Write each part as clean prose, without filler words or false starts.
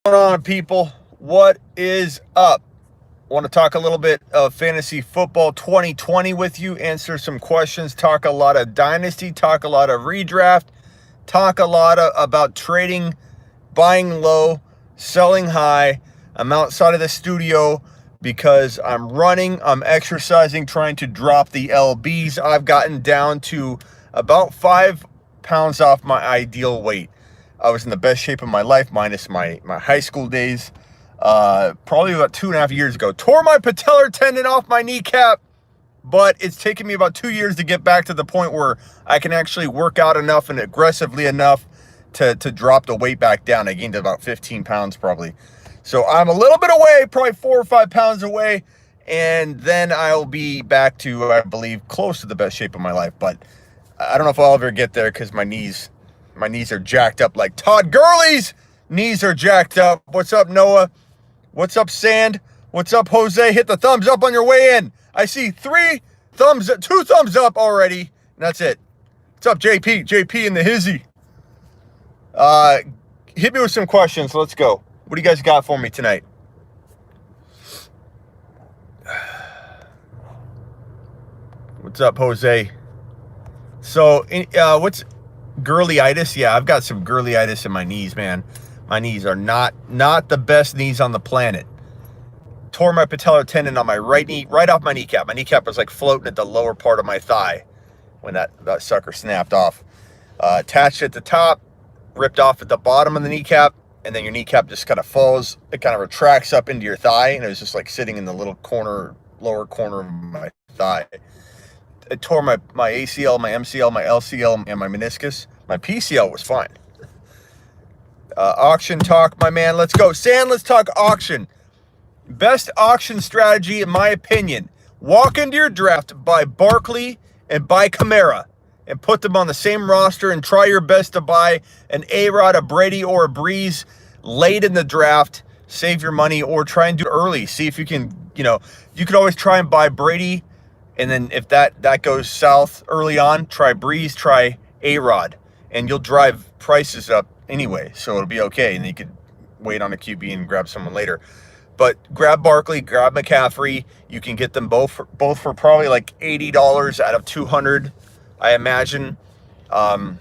Going on, people? What is up? Want to talk a little bit of fantasy football 2020 with you, answer some questions, talk a lot of dynasty, talk a lot of redraft, talk a lot about trading, buying low, selling high. I'm outside of the studio because I'm running, I'm exercising, trying to drop the LBs. I've gotten down to about 5 pounds off my ideal weight. I was in the best shape of my life, minus my high school days. Probably about 2.5 years ago. Tore my patellar tendon off my kneecap, but it's taken me about 2 years to get back to the point where I can actually work out enough and aggressively enough to drop the weight back down. I gained about 15 pounds probably. So I'm a little bit away, probably 4 or 5 pounds away, and then I'll be back to, I believe, close to the best shape of my life. But I don't know if I'll ever get there because my knees are jacked up like Todd Gurley's knees are jacked up. What's up, Noah? What's up, Sand? What's up, Jose? Hit the thumbs up on your way in. I see 2 thumbs up already. And that's it. What's up, JP? JP and the hizzy. Hit me with some questions. Let's go. What do you guys got for me tonight? What's up, Jose? So, what's Gurleyitis? Yeah, I've got some Gurleyitis in my knees, man. My knees are not the best knees on the planet. Tore my patellar tendon on my right knee, right off my kneecap. My kneecap was like floating at the lower part of my thigh when that sucker snapped off. Attached at the top, ripped off at the bottom of the kneecap, and then your kneecap just kind of falls. It kind of retracts up into your thigh, and it was just like sitting in the little lower corner of my thigh. It tore my ACL, my MCL, my LCL, and my meniscus. My PCL was fine. Auction talk, my man. Let's go. Sand, let's talk auction. Best auction strategy, in my opinion. Walk into your draft, buy Barkley and buy Kamara, and put them on the same roster and try your best to buy an A-Rod, a Brady, or a Breeze late in the draft. Save your money, or try and do it early. See if you can, you could always try and buy Brady, and then if that goes south early on, try Breeze, try A-Rod, and you'll drive prices up anyway, so it'll be okay, and you could wait on a QB and grab someone later. But grab Barkley, grab McCaffrey. You can get them both for probably like $80 out of $200, I imagine. Kind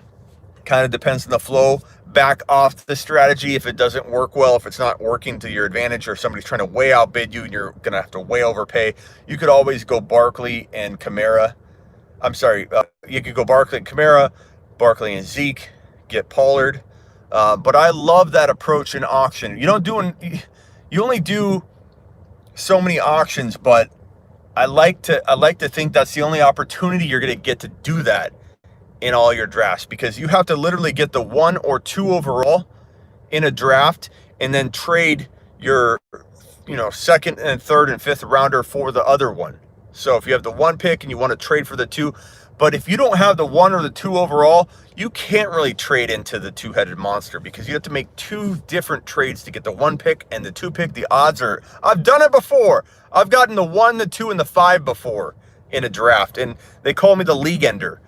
of depends on the flow. Back off the strategy if it doesn't work well, if it's not working to your advantage, or somebody's trying to way outbid you and you're going to have to way overpay. You could always go Barkley and Kamara. You could go Barkley and Kamara, Barkley and Zeke, get Pollard. But I love that approach in auction. You only do so many auctions, but I like to think that's the only opportunity you're going to get to do that in all your drafts, because you have to literally get the 1 or 2 overall in a draft and then trade your second and third and fifth rounder for the other one. So if you have the 1 pick and you want to trade for the 2, but if you don't have the 1 or the 2 overall, you can't really trade into the two-headed monster, because you have to make 2 different trades to get the 1 pick and the 2 pick. The odds are, I've done it before. I've gotten the 1, the 2, and the 5 before in a draft, and they call me the league ender.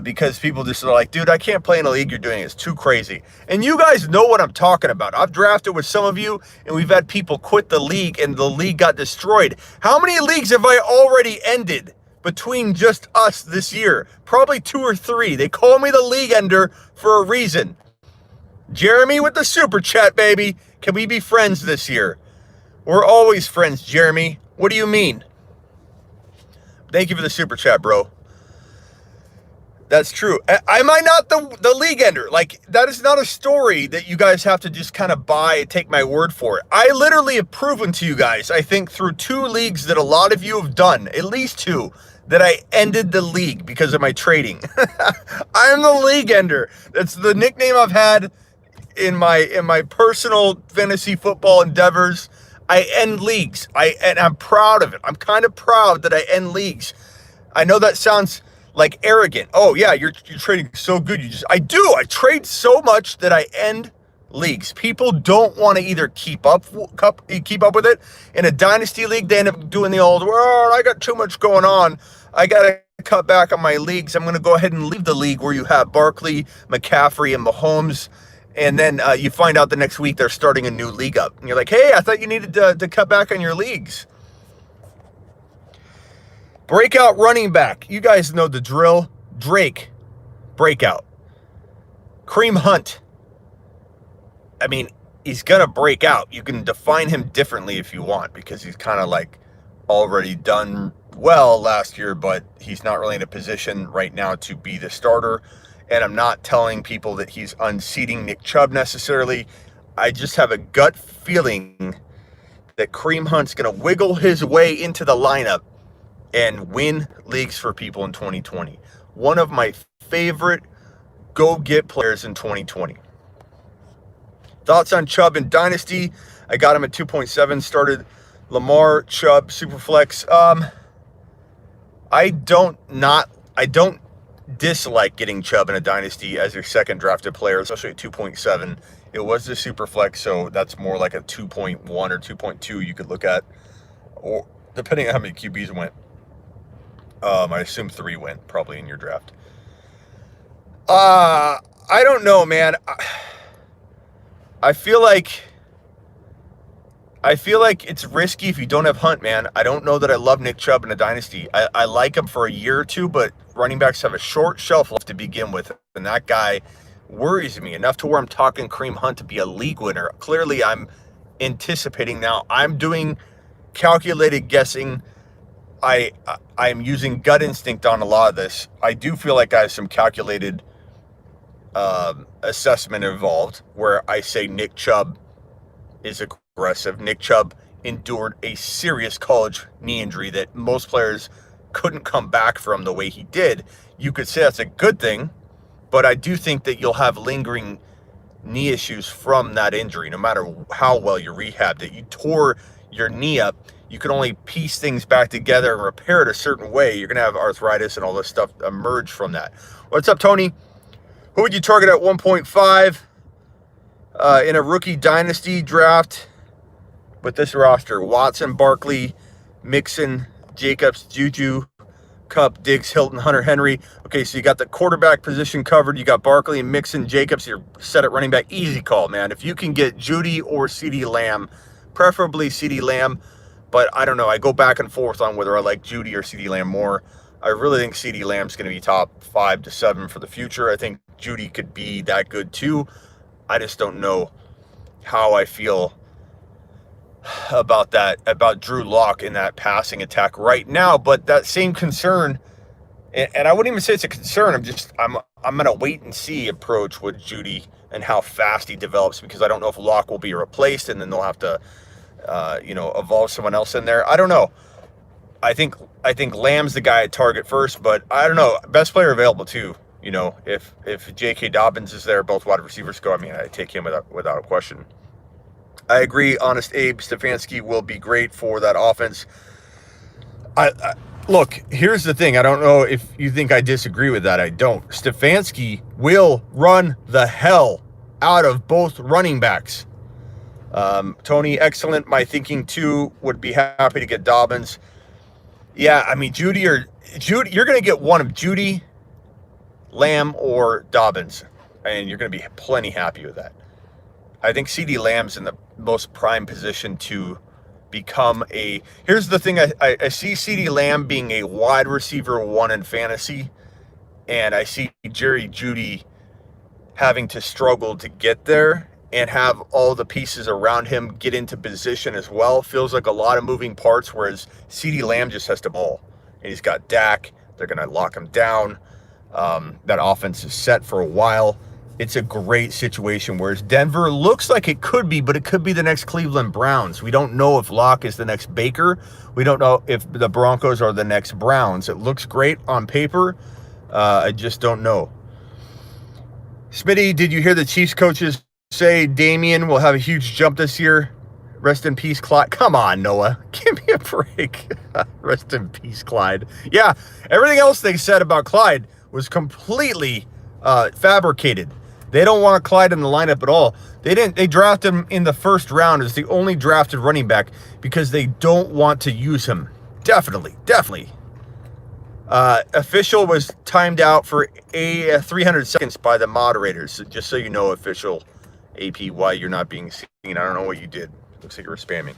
Because people just are like, dude, I can't play in a league you're doing. It's too crazy. And you guys know what I'm talking about. I've drafted with some of you, and we've had people quit the league, and the league got destroyed. How many leagues have I already ended between just us this year? Probably 2 or 3. They call me the league ender for a reason. Jeremy with the super chat, baby. Can we be friends this year? We're always friends, Jeremy. What do you mean? Thank you for the super chat, bro. That's true. Am I not the league ender? Like, that is not a story that you guys have to just kind of buy and take my word for it. I literally have proven to you guys, I think through 2 leagues that a lot of you have done, at least 2, that I ended the league because of my trading. I'm the league ender. That's the nickname I've had in my personal fantasy football endeavors. I end leagues. And I'm proud of it. I'm kind of proud that I end leagues. I know that sounds like arrogant. Oh yeah, you're trading so good. I do. I trade so much that I end leagues. People don't want to either keep up with it. In a dynasty league, they end up doing the old, well, I got too much going on. I got to cut back on my leagues. I'm going to go ahead and leave the league where you have Barkley, McCaffrey, and Mahomes And then you find out the next week they're starting a new league up. And you're like, hey, I thought you needed to cut back on your leagues. Breakout running back. You guys know the drill. Drake, breakout. Kareem Hunt. I mean, he's going to break out. You can define him differently if you want, because he's kind of like already done well last year, but he's not really in a position right now to be the starter. And I'm not telling people that he's unseating Nick Chubb necessarily. I just have a gut feeling that Kareem Hunt's going to wiggle his way into the lineup and win leagues for people in 2020. One of my favorite go-get players in 2020. Thoughts on Chubb in Dynasty? I got him at 2.7. Started Lamar, Chubb, Superflex. I don't dislike getting Chubb in a Dynasty as your second drafted player, especially at 2.7. It was the Superflex, so that's more like a 2.1 or 2.2 you could look at, or depending on how many QBs went. I assume 3 went probably in your draft. I don't know, man. I feel like it's risky if you don't have Hunt, man. I don't know that I love Nick Chubb in a Dynasty. I like him for a year or two, but running backs have a short shelf life to begin with, and that guy worries me enough to where I'm talking Kareem Hunt to be a league winner. Clearly, I'm anticipating now. I'm doing calculated guessing. I'm using gut instinct on a lot of this. I do feel like I have some calculated assessment involved where I say Nick Chubb is aggressive. Nick Chubb endured a serious college knee injury that most players couldn't come back from the way he did. You could say that's a good thing, but I do think that you'll have lingering knee issues from that injury, no matter how well you rehabbed it. You tore your knee up. You can only piece things back together and repair it a certain way. You're going to have arthritis and all this stuff emerge from that. What's up, Tony? Who would you target at 1.5 in a rookie dynasty draft with this roster? Watson, Barkley, Mixon, Jacobs, Juju, Kupp, Diggs, Hilton, Hunter Henry. Okay, so you got the quarterback position covered. You got Barkley and Mixon, Jacobs. You're set at running back. Easy call, man. If you can get Judy or CeeDee Lamb, preferably CeeDee Lamb, but I don't know. I go back and forth on whether I like Judy or CeeDee Lamb more. I really think CeeDee Lamb's going to be top 5 to 7 for the future. I think Judy could be that good too. I just don't know how I feel about that, about Drew Lock in that passing attack right now. But that same concern, and I wouldn't even say it's a concern. I'm going to wait and see approach with Judy and how fast he develops, because I don't know if Lock will be replaced and then they'll have to, evolve someone else in there. I don't know. I think Lamb's the guy at target first, but I don't know. Best player available too. If J.K. Dobbins is there, both wide receivers go. I mean, I take him without a question. I agree. Honest Abe Stefanski will be great for that offense. Look, here's the thing. I don't know if you think I disagree with that. I don't. Stefanski will run the hell out of both running backs. Tony, excellent. My thinking too would be happy to get Dobbins. Yeah, I mean, Judy, you're going to get one of Judy, Lamb, or Dobbins, and you're going to be plenty happy with that. I think CeeDee Lamb's in the most prime position to become a... Here's the thing. I see CeeDee Lamb being a wide receiver 1 in fantasy, and I see Jerry Jeudy having to struggle to get there and have all the pieces around him get into position as well. Feels like a lot of moving parts, whereas CeeDee Lamb just has to ball. And he's got Dak. They're going to lock him down. That offense is set for a while. It's a great situation, whereas Denver looks like it could be, but it could be the next Cleveland Browns. We don't know if Locke is the next Baker. We don't know if the Broncos are the next Browns. It looks great on paper. I just don't know. Smitty, did you hear the Chiefs coaches say Damian will have a huge jump this year? Rest in peace, Clyde. Come on, Noah. Give me a break. Rest in peace, Clyde. Yeah, everything else they said about Clyde was completely fabricated. They don't want Clyde in the lineup at all. They drafted him in the first round as the only drafted running back because they don't want to use him. Definitely. Official was timed out for 300 seconds by the moderators. Just so you know, official AP, why you're not being seen. I don't know what you did. Looks like you were spamming.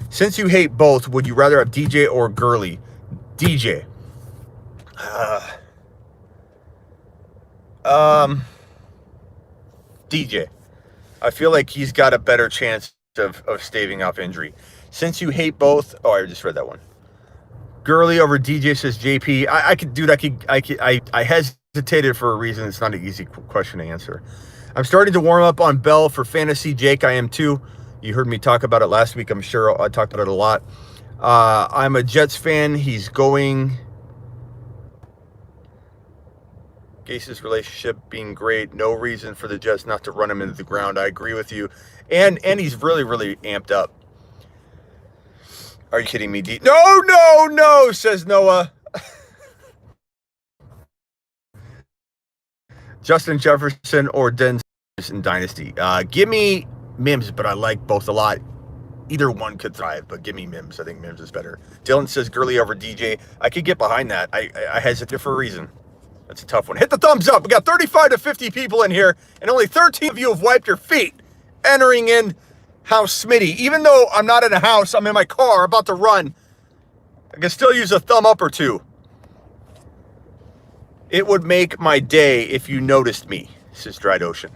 Since you hate both, would you rather have DJ or Gurley? DJ. DJ. I feel like he's got a better chance of staving off injury. Since you hate both, oh, I just read that one. Gurley over DJ, says JP. I hesitated for a reason. It's not an easy question to answer. I'm starting to warm up on Bell for fantasy. Jake, I am too. You heard me talk about it last week. I'm sure I talked about it a lot. I'm a Jets fan. He's going. Gase's relationship being great. No reason for the Jets not to run him into the ground. I agree with you. And he's really, really amped up. Are you kidding me, D? No, says Noah. Justin Jefferson or Denzel in Dynasty. Give me Mims, but I like both a lot. Either one could thrive, but give me Mims. I think Mims is better. Dylan says Gurley over DJ. I could get behind that. I hesitate for a reason. That's a tough one. Hit the thumbs up. We got 35 to 50 people in here, and only 13 of you have wiped your feet entering in House Smitty. Even though I'm not in a house, I'm in my car about to run. I can still use a thumb up or two. It would make my day if you noticed me, says Dried Ocean.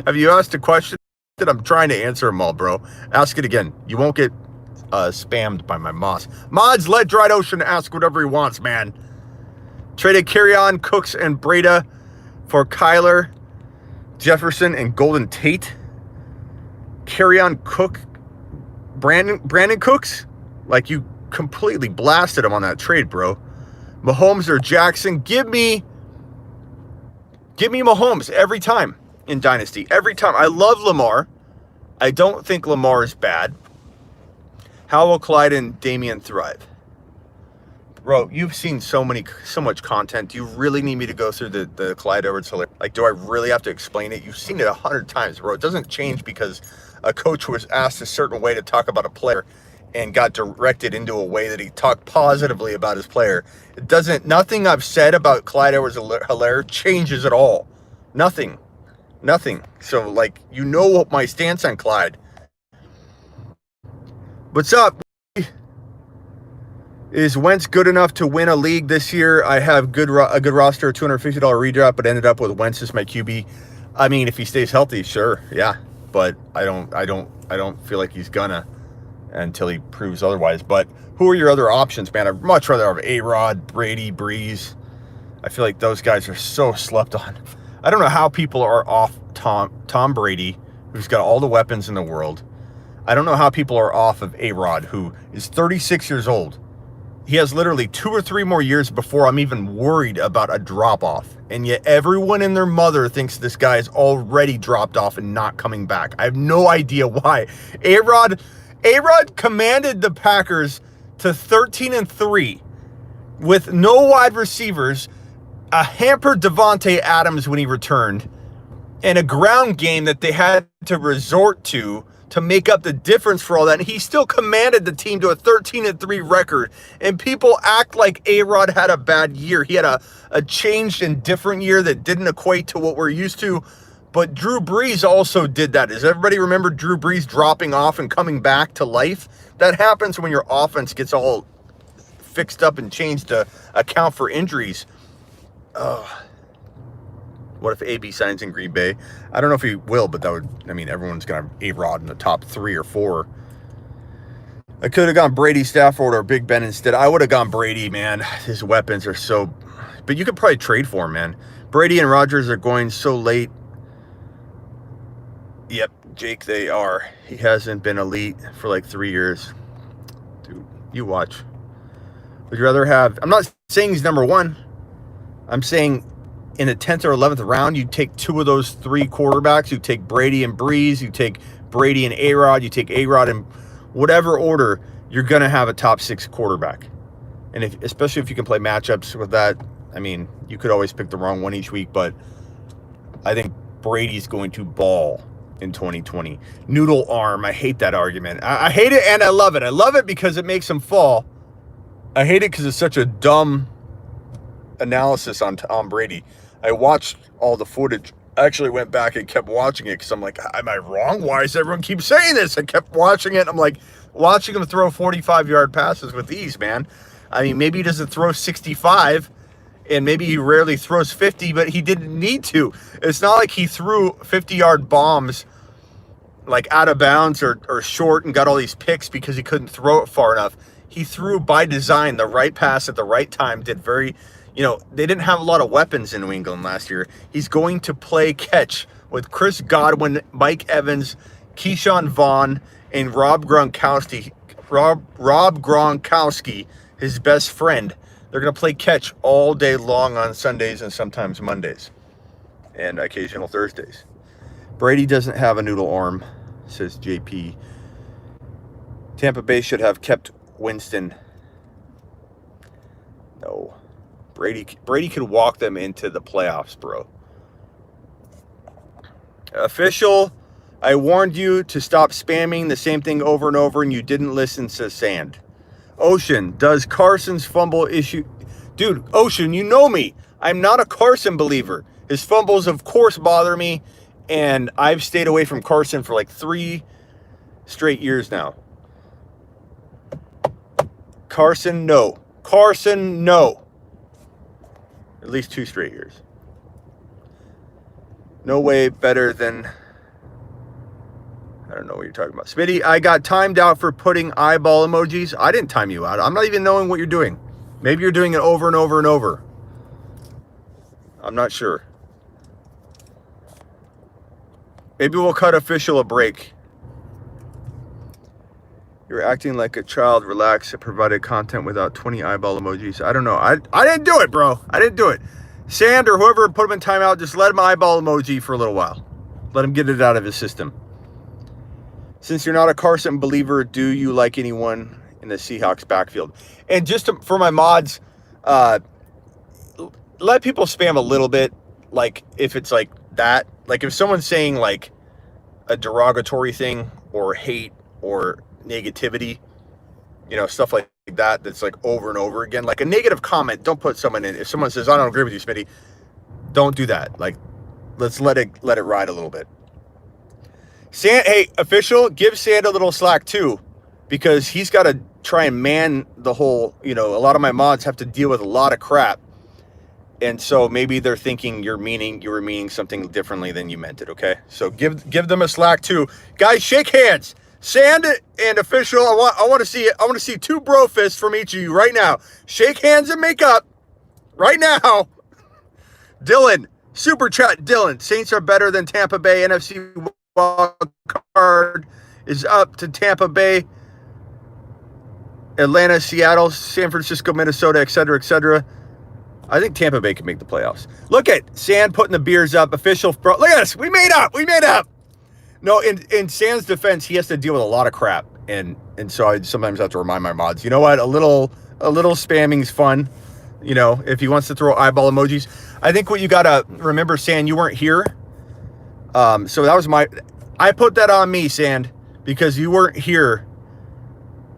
Have you asked a question? I'm trying to answer them all, bro. Ask it again. You won't get spammed by my mods. Mods, let Dried Ocean ask whatever he wants, man. Traded Kerryon, Cooks, and Breda for Kyler, Jefferson, and Golden Tate. Kerryon, Cook, Brandon Cooks? Like, you completely blasted him on that trade, bro. Mahomes or Jackson? Give me Mahomes every time in Dynasty. Every time. I love Lamar. I don't think Lamar is bad. How will Clyde and Damian thrive? Bro, you've seen so much content. Do you really need me to go through the Clyde Edwards-Helaire? Like, do I really have to explain it? You've seen it 100 times, bro. It doesn't change because a coach was asked a certain way to talk about a player and got directed into a way that he talked positively about his player. Nothing I've said about Clyde Edwards-Helaire changes at all. Nothing. So, like, you know what my stance on Clyde. What's up? Is Wentz good enough to win a league this year? I have a good roster, $250 redraft, but ended up with Wentz as my QB. I mean, if he stays healthy, sure, yeah. But I don't feel like he's gonna until he proves otherwise. But who are your other options, man? I'd much rather have A-Rod, Brady, Breeze. I feel like those guys are so slept on. I don't know how people are off Tom Brady, who's got all the weapons in the world. I don't know how people are off of A-Rod, who is 36 years old. He has literally 2 or 3 more years before I'm even worried about a drop-off. And yet everyone and their mother thinks this guy is already dropped off and not coming back. I have no idea why. A-Rod commanded the Packers to 13-3 with no wide receivers, a hampered Devontae Adams when he returned, and a ground game that they had to resort to make up the difference for all that. And he still commanded the team to a 13-3 record. And people act like A-Rod had a bad year. He had a changed and different year that didn't equate to what we're used to. But Drew Brees also did that. Does everybody remember Drew Brees dropping off and coming back to life? That happens when your offense gets all fixed up and changed to account for injuries. What if AB signs in Green Bay? I don't know if he will, but that would, I mean, everyone's going to have A-Rod in the top 3 or 4. I could have gone Brady, Stafford, or Big Ben instead. I would have gone Brady, man. His weapons are so... But you could probably trade for him, man. Brady and Rodgers are going so late. Yep, Jake, they are. He hasn't been elite for like 3 years. Dude, you watch. Would you rather have... I'm not saying he's number 1. I'm saying... in the 10th or 11th round, you take 2 of those 3 quarterbacks. You take Brady and Breeze. You take Brady and A-Rod. You take A-Rod in whatever order. You're going to have a top 6 quarterback. And especially if you can play matchups with that. I mean, you could always pick the wrong one each week, but I think Brady's going to ball in 2020. Noodle arm. I hate that argument. I hate it and I love it. I love it because it makes him fall. I hate it because it's such a dumb analysis on Tom Brady. I watched all the footage. I actually went back and kept watching it because I'm like, am I wrong? Why does everyone keep saying this? I kept watching it. I'm like, watching him throw 45-yard passes with ease, man. I mean, maybe he doesn't throw 65, and maybe he rarely throws 50, but he didn't need to. It's not like he threw 50-yard bombs like out of bounds or short and got all these picks because he couldn't throw it far enough. He threw by design the right pass at the right time, did very, they didn't have a lot of weapons in New England last year. He's going to play catch with Chris Godwin, Mike Evans, Keyshawn Vaughn, and Rob Gronkowski, his best friend. They're going to play catch all day long on Sundays and sometimes Mondays and occasional Thursdays. Brady doesn't have a noodle arm, says JP. Tampa Bay should have kept Winston. No. Brady could walk them into the playoffs, bro. Official, I warned you to stop spamming the same thing over and over, and you didn't listen, says Sand. Ocean, does Carson's fumble issue... Dude, Ocean, you know me. I'm not a Carson believer. His fumbles, of course, bother me, and I've stayed away from Carson for like 3 straight years now. Carson, no. Carson, no. At least 2 straight years. No way better than... I don't know what you're talking about. Smitty, I got timed out for putting eyeball emojis. I didn't time you out. I'm not even knowing what you're doing. Maybe you're doing it over and over and over. I'm not sure. Maybe we'll cut official a break. You're acting like a child. Relax. I provided content without 20 eyeball emojis. I don't know. I didn't do it, bro. I didn't do it. Sand or whoever put him in timeout, just let him eyeball emoji for a little while. Let him get it out of his system. Since you're not a Carson believer, do you like anyone in the Seahawks backfield? And just for my mods, let people spam a little bit. Like if it's like that, like if someone's saying like a derogatory thing or hate or negativity, stuff like that, that's like over and over again, like a negative comment, don't put someone in. If someone says, I don't agree with you, Smitty, don't do that. Like, let's let it ride a little bit. Sand, hey, official, give Sand a little slack too, because he's got to try and man the whole, a lot of my mods have to deal with a lot of crap. And so maybe they're thinking you were meaning something differently than you meant it, okay? So give them a slack too. Guys, shake hands. Sand and official, I want to see it. I want to see 2 bro fists from each of you right now. Shake hands and make up right now. Dylan, super chat. Dylan, Saints are better than Tampa Bay. NFC wild card is up to Tampa Bay, Atlanta, Seattle, San Francisco, Minnesota, etc. I think Tampa Bay can make the playoffs. Look at Sand putting the beers up. Official, bro. Look at us. We made up. No, in Sand's defense, he has to deal with a lot of crap, and so I sometimes have to remind my mods. You know what? A little spamming's fun. If he wants to throw eyeball emojis. I think what you gotta remember, Sand, you weren't here. So that was I put that on me, Sand, because you weren't here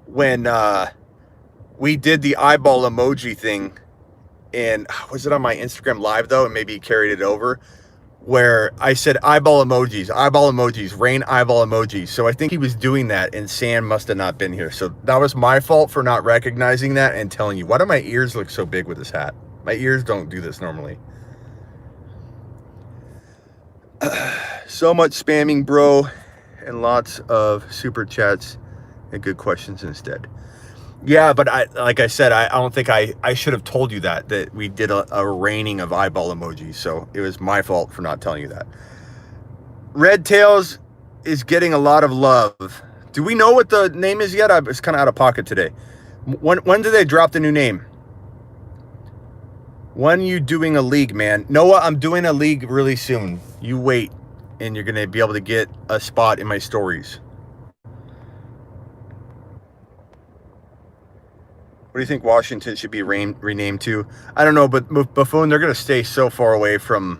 when we did the eyeball emoji thing. And was it on my Instagram live though? And maybe he carried it over, where I said eyeball emojis, rain eyeball emojis. So I think he was doing that, and Sand must have not been here. So that was my fault for not recognizing that and telling you. Why do my ears look so big with this hat? My ears don't do this normally. So much spamming, bro, and lots of super chats and good questions instead. Yeah, but like I said, I don't think I should have told you that we did a raining of eyeball emojis. So it was my fault for not telling you that. Red Tails is getting a lot of love. Do we know what the name is yet? It's kind of out of pocket today. When do they drop the new name? When are you doing a league, man? Noah, I'm doing a league really soon. You wait, and you're going to be able to get a spot in my stories. What do you think Washington should be renamed to? I don't know, but Buffoon, they're going to stay so far away from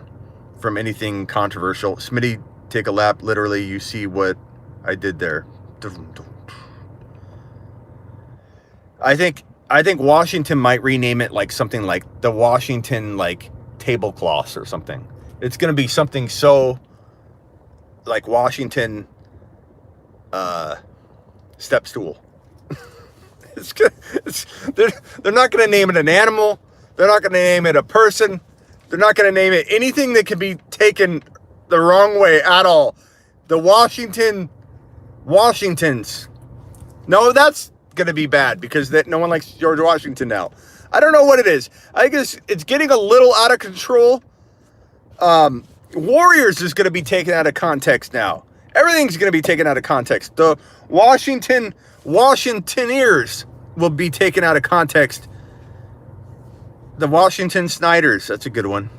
anything controversial. Smitty, take a lap. Literally, you see what I did there. I think Washington might rename it like something like the Washington like tablecloths or something. It's going to be something so like Washington step stool. They're not going to name it an animal. They're not going to name it a person. They're not going to name it anything that can be taken the wrong way at all. The Washingtons. No, that's going to be bad because no one likes George Washington now. I don't know what it is. I guess it's getting a little out of control. Warriors is going to be taken out of context now. Everything's going to be taken out of context. The Washingtoneers will be taken out of context. The Washington Snyders, that's a good one.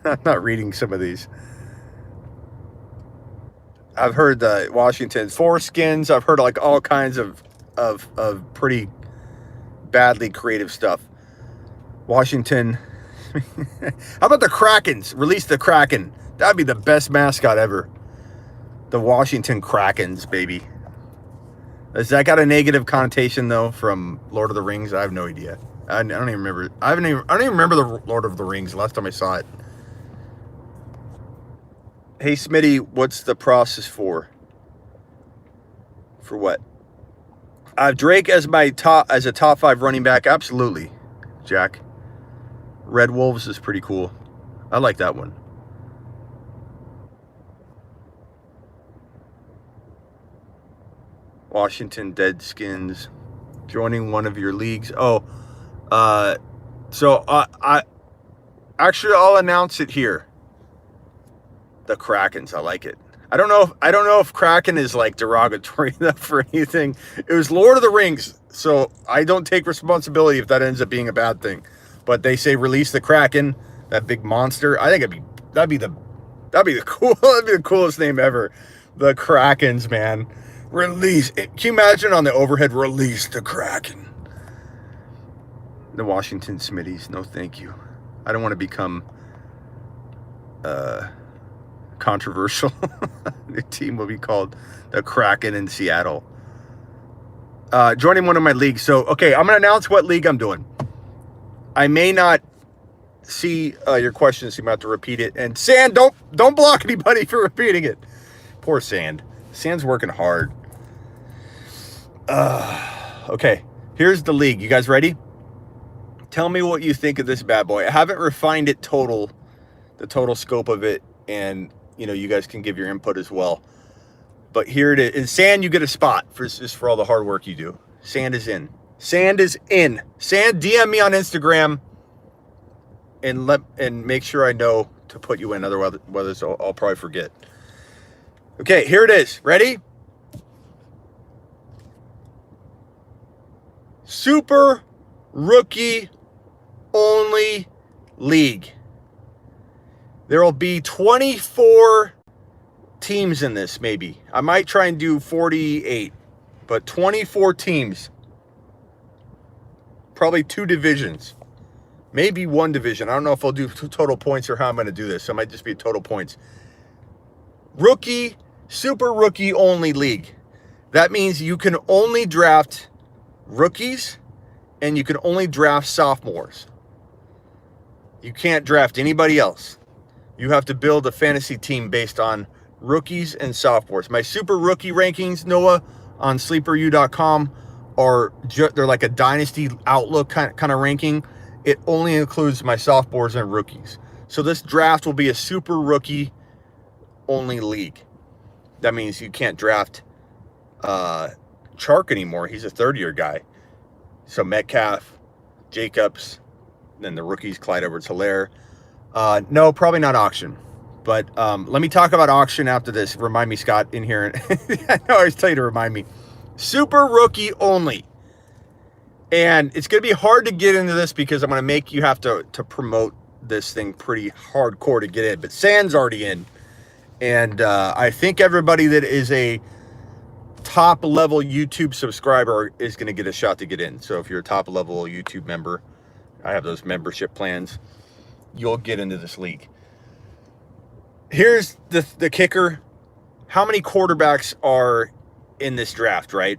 I'm not reading some of these. I've heard the Washington foreskins. I've heard like all kinds of pretty badly creative stuff. Washington. How about the Krakens? Release the Kraken. That'd be the best mascot ever. The Washington Krakens, baby. Has that got a negative connotation though from Lord of the Rings? I have no idea. I don't even remember. I don't even remember the Lord of the Rings last time I saw it. Hey Smitty, what's the process for? For what? Drake as a top 5 running back. Absolutely, Jack. Red Wolves is pretty cool. I like that one. Washington Deadskins joining one of your leagues. Oh, so I'll announce it here. The Krakens, I like it. I don't know if Kraken is like derogatory enough for anything. It was Lord of the Rings, so I don't take responsibility if that ends up being a bad thing. But they say release the Kraken, that big monster. I think that'd be the coolest name ever. The Krakens, man. Release. Can you imagine on the overhead? Release the Kraken. The Washington Smitties. No, thank you. I don't want to become controversial. The team will be called the Kraken in Seattle. Joining one of my leagues. So, okay, I'm going to announce what league I'm doing. I may not see your questions. So you might have to repeat it. And Sand, don't block anybody for repeating it. Poor Sand. Sand's working hard. Okay, here's the league. You guys ready? Tell me what you think of this bad boy. I haven't refined it the total scope of it, and you guys can give your input as well. But here it is. And Sand, you get a spot for all the hard work you do. Sand is in. Sand is in. Sand, DM me on Instagram and make sure I know to put you in. Otherwise, I'll probably forget. Okay, here it is. Ready? Super Rookie Only League. There will be 24 teams in this, maybe. I might try and do 48, but 24 teams. Probably 2 divisions. Maybe 1 division. I don't know if I'll do total points or how I'm going to do this. So it might just be total points. Super Rookie Only League. That means you can only draft rookies and you can only draft sophomores. You can't draft anybody else. You have to build a fantasy team based on rookies and sophomores. My super rookie rankings, Noah, on sleeperu.com they're like a dynasty outlook kind of ranking. It only includes my sophomores and rookies. So this draft will be a super rookie only league. That means you can't draft Chark anymore. He's a third-year guy. So Metcalf, Jacobs, then the rookies, Clyde Edwards-Helaire. No, probably not auction. But let me talk about auction after this. Remind me, Scott, in here. I always tell you to remind me. Super rookie only. And it's going to be hard to get into this because I'm going to make you have to promote this thing pretty hardcore to get in. But Sand's already in. And I think everybody that is a top-level YouTube subscriber is going to get a shot to get in. So if you're a top-level YouTube member, I have those membership plans, you'll get into this league. Here's the kicker. How many quarterbacks are in this draft, right?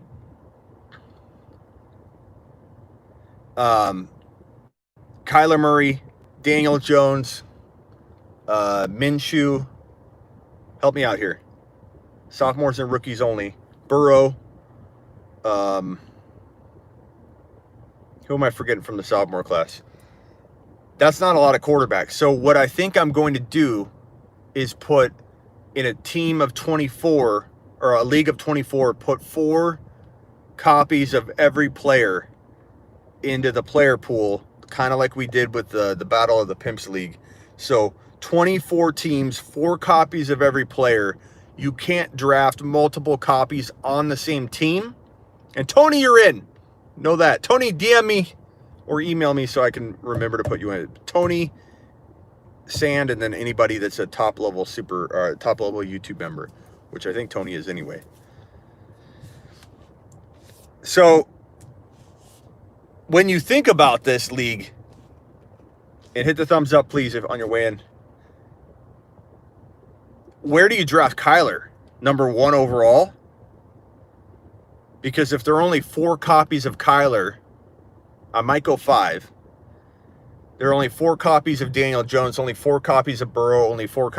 Kyler Murray, Daniel Jones, Minshew. Help me out here. Sophomores and rookies only. Burrow. Who am I forgetting from the sophomore class? That's not a lot of quarterbacks. So what I think I'm going to do is put in a team of 24 or a league of 24, put 4 copies of every player into the player pool, kind of like we did with the Battle of the Pimps League. So 24 teams, 4 copies of every player. You can't draft multiple copies on the same team. And Tony, you're in. Know that. Tony, DM me or email me so I can remember to put you in. Tony Sand, and then anybody that's a top level YouTube member, which I think Tony is anyway. So when you think about this league, and hit the thumbs up, please, if on your way in. Where do you draft Kyler? Number 1 overall? Because if there are only 4 copies of Kyler, I might go 5. There are only 4 copies of Daniel Jones, only 4 copies of Burrow, only 4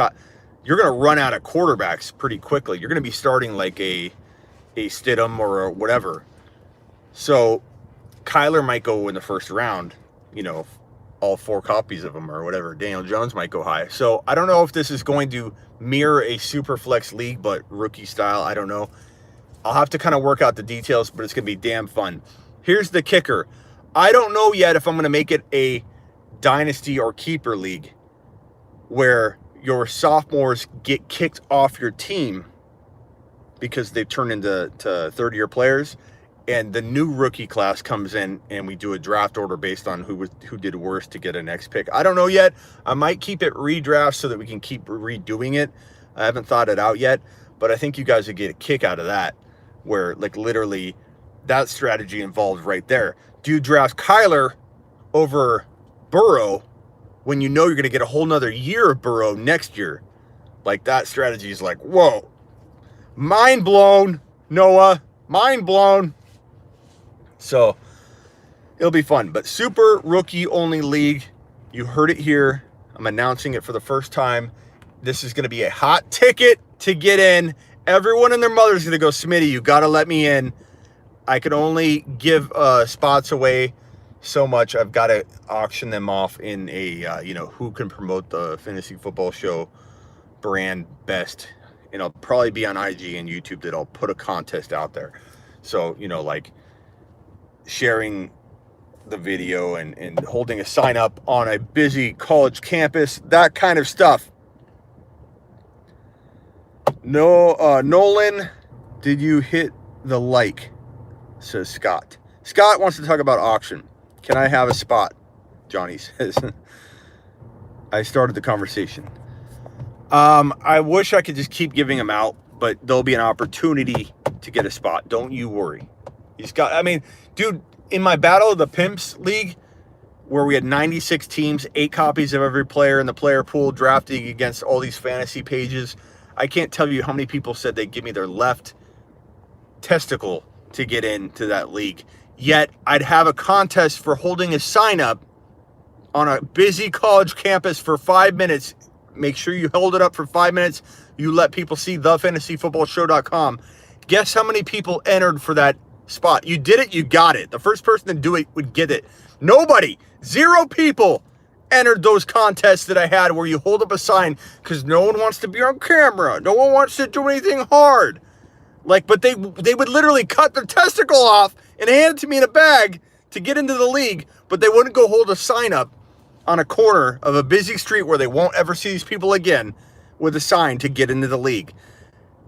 You're going to run out of quarterbacks pretty quickly. You're going to be starting like a Stidham or whatever. So Kyler might go in the first round, you know, all 4 copies of him or whatever. Daniel Jones might go high. So I don't know if this is going to mirror a super flex league, but rookie style. I don't know. I'll have to kind of work out the details, but it's going to be damn fun. Here's the kicker. I don't know yet if I'm going to make it a dynasty or keeper league where your sophomores get kicked off your team because they've turned into third-year players, and the new rookie class comes in and we do a draft order based on who did worst to get a next pick. I don't know yet. I might keep it redraft so that we can keep redoing it. I haven't thought it out yet, but I think you guys would get a kick out of that, where like literally that strategy involved right there. Do you draft Kyler over Burrow when you know you're going to get a whole nother year of Burrow next year? Like, that strategy is like, whoa, mind blown, Noah, mind blown. So it'll be fun. But super rookie only league, you heard it here. I'm announcing it for the first time. This is going to be a hot ticket to get in. Everyone and their mother's going to go, Smitty, you got to let me in. I can only give spots away so much. I've got to auction them off in a, who can promote the fantasy football show brand best. And I'll probably be on IG and YouTube that I'll put a contest out there. So, like sharing the video and holding a sign up on a busy college campus, that kind of stuff. No, Nolan, did you hit the like? Says Scott. Scott wants to talk about auction. Can I have a spot? Johnny says. I started the conversation. I wish I could just keep giving them out, but there'll be an opportunity to get a spot. Don't you worry. Dude, in my Battle of the Pimps League, where we had 96 teams, 8 copies of every player in the player pool, drafting against all these fantasy pages, I can't tell you how many people said they'd give me their left testicle to get into that league. Yet I'd have a contest for holding a sign up on a busy college campus for 5 minutes. Make sure you hold it up for 5 minutes. You let people see thefantasyfootballshow.com. Guess how many people entered for that spot? You did it, you got it. The first person to do it would get it. Nobody, 0 people entered those contests that I had where you hold up a sign because no one wants to be on camera. No one wants to do anything hard. But they would literally cut their testicle off and hand it to me in a bag to get into the league, but they wouldn't go hold a sign up on a corner of a busy street where they won't ever see these people again with a sign to get into the league.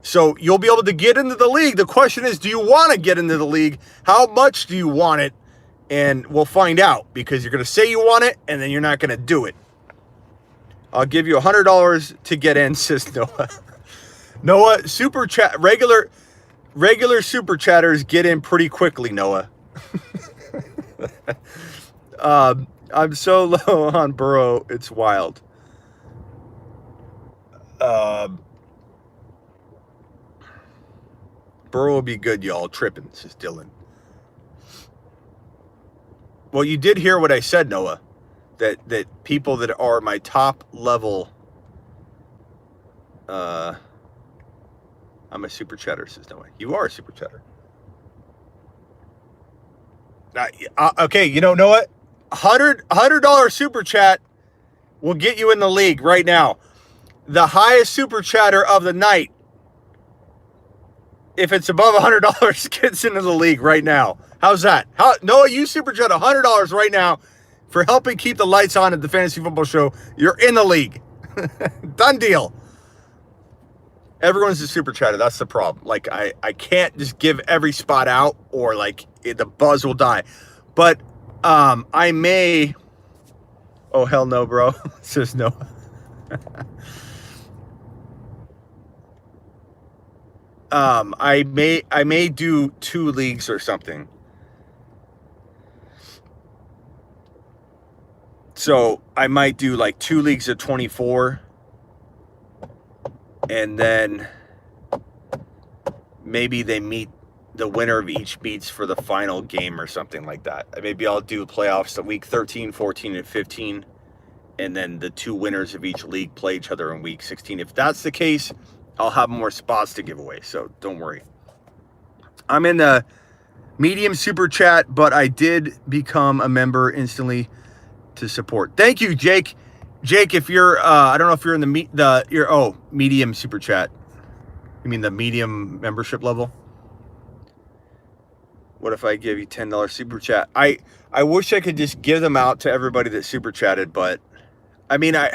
So you'll be able to get into the league. The question is, do you want to get into the league? How much do you want it? And we'll find out, because you're going to say you want it and then you're not going to do it. I'll give you $100 to get in, says Noah. Noah, super chat, regular super chatters get in pretty quickly, Noah. I'm so low on Burrow, it's wild. Burrow will be good, y'all. Tripping, says Dylan. Well, you did hear what I said, Noah. that people that are my top level. I'm a super chatter, says no way. You are a super chatter. Okay, you know what? $100 super chat will get you in the league right now. The highest super chatter of the night, if it's above $100, gets into the league right now. How's that? Noah, you super chat $100 right now for helping keep the lights on at the Fantasy Football Show. You're in the league. Done deal. Everyone's a super chatter. That's the problem. Like, I can't just give every spot out, or like the buzz will die. But I may. Oh hell no, bro. Says no. I may do 2 leagues or something. So I might do like 2 leagues of 24. And then maybe they meet, the winner of each meets for the final game or something like that. Maybe I'll do playoffs at week 13, 14, and 15. And then the 2 winners of each league play each other in week 16. If that's the case, I'll have more spots to give away. So don't worry. I'm in the medium super chat, but I did become a member instantly to support. Thank you, Jake. Jake, if you're, I don't know if you're in the medium super chat. You mean the medium membership level? What if I give you $10 super chat? I wish I could just give them out to everybody that super chatted, but I mean, I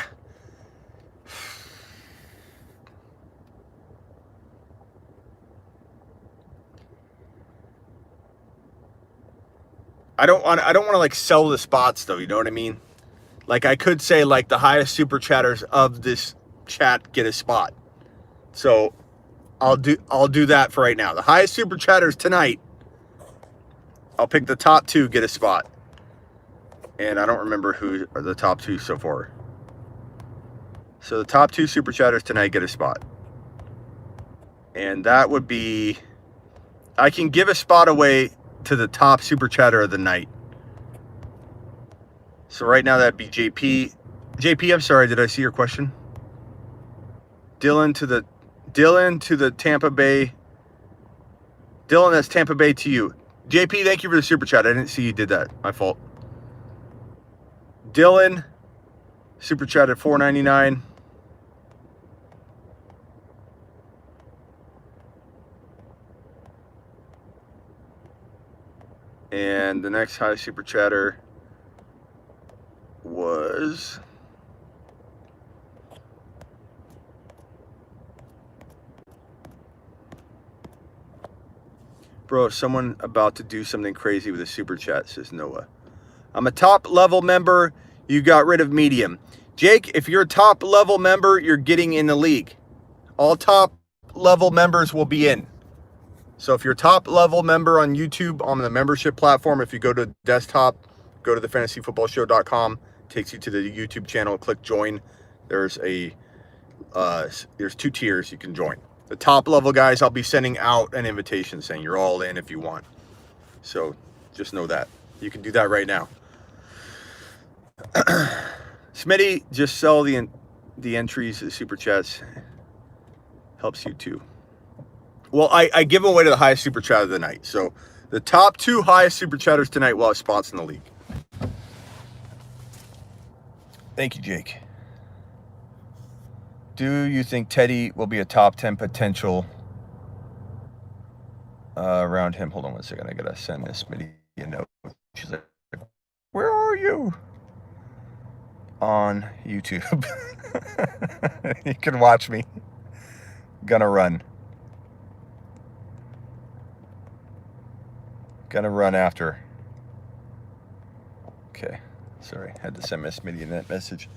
don't want to like sell the spots though, you know what I mean? Like, I could say like the highest super chatters of this chat get a spot. So I'll do that for right now. The highest super chatters tonight, I'll pick the top 2, get a spot. And I don't remember who are the top 2 so far. So the top 2 super chatters tonight get a spot. And that would be, I can give a spot away to the top super chatter of the night. So right now that'd be JP. JP, I'm sorry, did I see your question? Dylan to the Tampa Bay. Dylan, that's Tampa Bay to you. JP, thank you for the super chat. I didn't see you did that. My fault. Dylan, super chat at $4.99. And the next high super chatter was bro, someone about to do something crazy with a super chat, says Noah. I'm a top level member. You got rid of medium. Jake, if you're a top level member, you're getting in the league. All top level members will be in. So if you're a top level member on YouTube on the membership platform, if you go to desktop, go to thefantasyfootballshow.com, takes you to the YouTube channel, click join. There's 2 tiers you can join. The top level guys, I'll be sending out an invitation saying you're all in if you want. So just know that. You can do that right now. Smitty, just sell the entries, the super chats. Helps you too. Well, I give away to the highest super chat of the night. So the top 2 highest super chatters tonight will have spots in the league. Thank you, Jake. Do you think Teddy will be a top 10 potential around him? Hold on 1 second. I got to send this Smitty a note. She's like, where are you? On YouTube. You can watch me. Gonna run. Gonna run after. Okay. Sorry. Had to send Miss Smitty that message.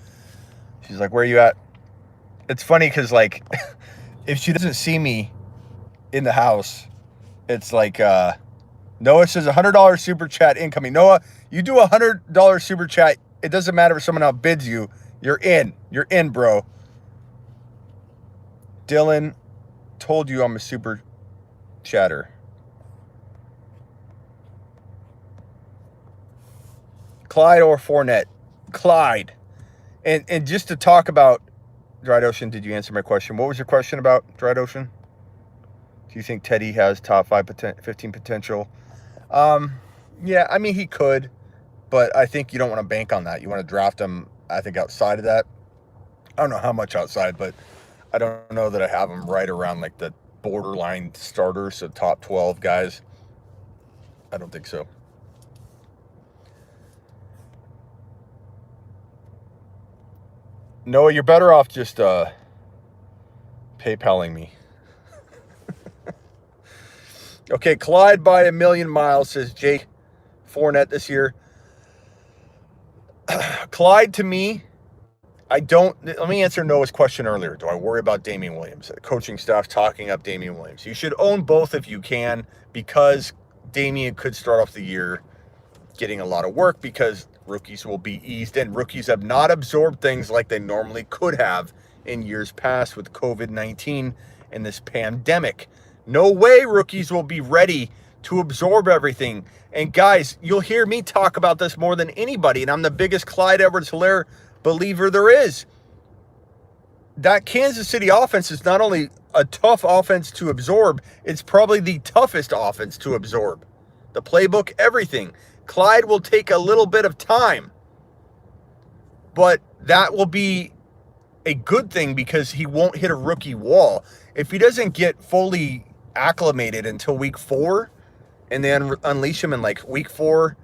She's like, where are you at? It's funny because, like, if she doesn't see me in the house, it's like, Noah says $100 super chat incoming. Noah, you do $100 super chat. It doesn't matter if someone outbids you. You're in. You're in, bro. Dylan told you I'm a super chatter. Clyde or Fournette? Clyde. And just to talk about Dried Ocean, did you answer my question? What was your question about Dried Ocean? Do you think Teddy has top 15 potential? Yeah, I mean, he could, but I think you don't want to bank on that. You want to draft him, I think, outside of that. I don't know how much outside, but I don't know that I have him right around like the borderline starters, so top 12 guys. I don't think so. Noah, you're better off just PayPaling me. Okay, Clyde by a million miles, says Jake Fournette this year. Clyde, to me, let me answer Noah's question earlier. Do I worry about Damian Williams? The coaching staff talking up Damian Williams. You should own both if you can, because Damian could start off the year getting a lot of work because rookies will be eased in. Rookies have not absorbed things like they normally could have in years past with COVID-19 and this pandemic. No way rookies will be ready to absorb everything. And guys, you'll hear me talk about this more than anybody, and I'm the biggest Clyde Edwards-Helaire believer there is. That Kansas City offense is not only a tough offense to absorb, it's probably the toughest offense to absorb. The playbook, everything. Clyde will take a little bit of time, but that will be a good thing because he won't hit a rookie wall. If he doesn't get fully acclimated until week 4 and then unleash him in like week 4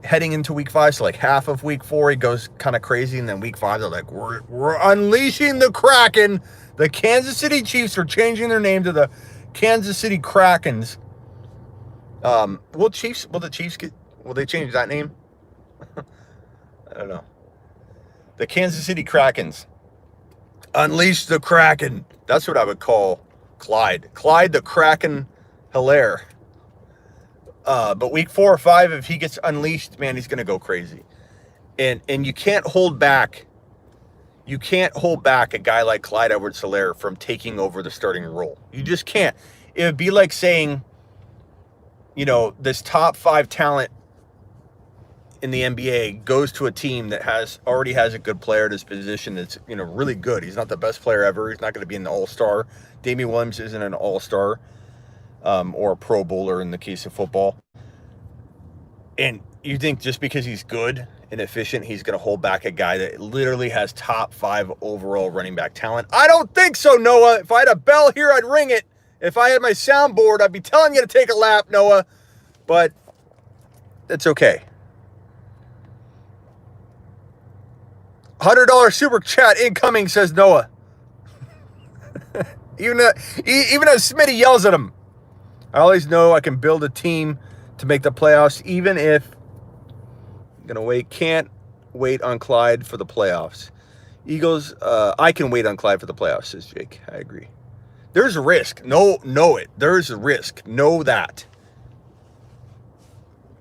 heading into week 5, so like half of week 4 he goes kind of crazy, and then week 5 they're like, we're unleashing the Kraken. The Kansas City Chiefs are changing their name to the Kansas City Krakens. Will they change that name? I don't know. The Kansas City Krakens. Unleash the Kraken. That's what I would call Clyde. Clyde the Kraken Helaire. But week 4 or 5, if he gets unleashed, man, he's going to go crazy. And you can't hold back. You can't hold back a guy like Clyde Edwards-Helaire from taking over the starting role. You just can't. It would be like saying, you know, this top 5 talent in the NBA goes to a team that already has a good player at his position that's, you know, really good. He's not the best player ever. He's not going to be an all-star. Damian Williams isn't an all-star or a Pro Bowler in the case of football. And you think just because he's good and efficient, he's going to hold back a guy that literally has top 5 overall running back talent? I don't think so, Noah. If I had a bell here, I'd ring it. If I had my soundboard, I'd be telling you to take a lap, Noah. But it's okay. $100 super chat incoming, says Noah. even as Smitty yells at him. I always know I can build a team to make the playoffs, even if can't wait on Clyde for the playoffs. Eagles, I can wait on Clyde for the playoffs, says Jake. I agree. There's a risk. Know it. There's a risk. Know that.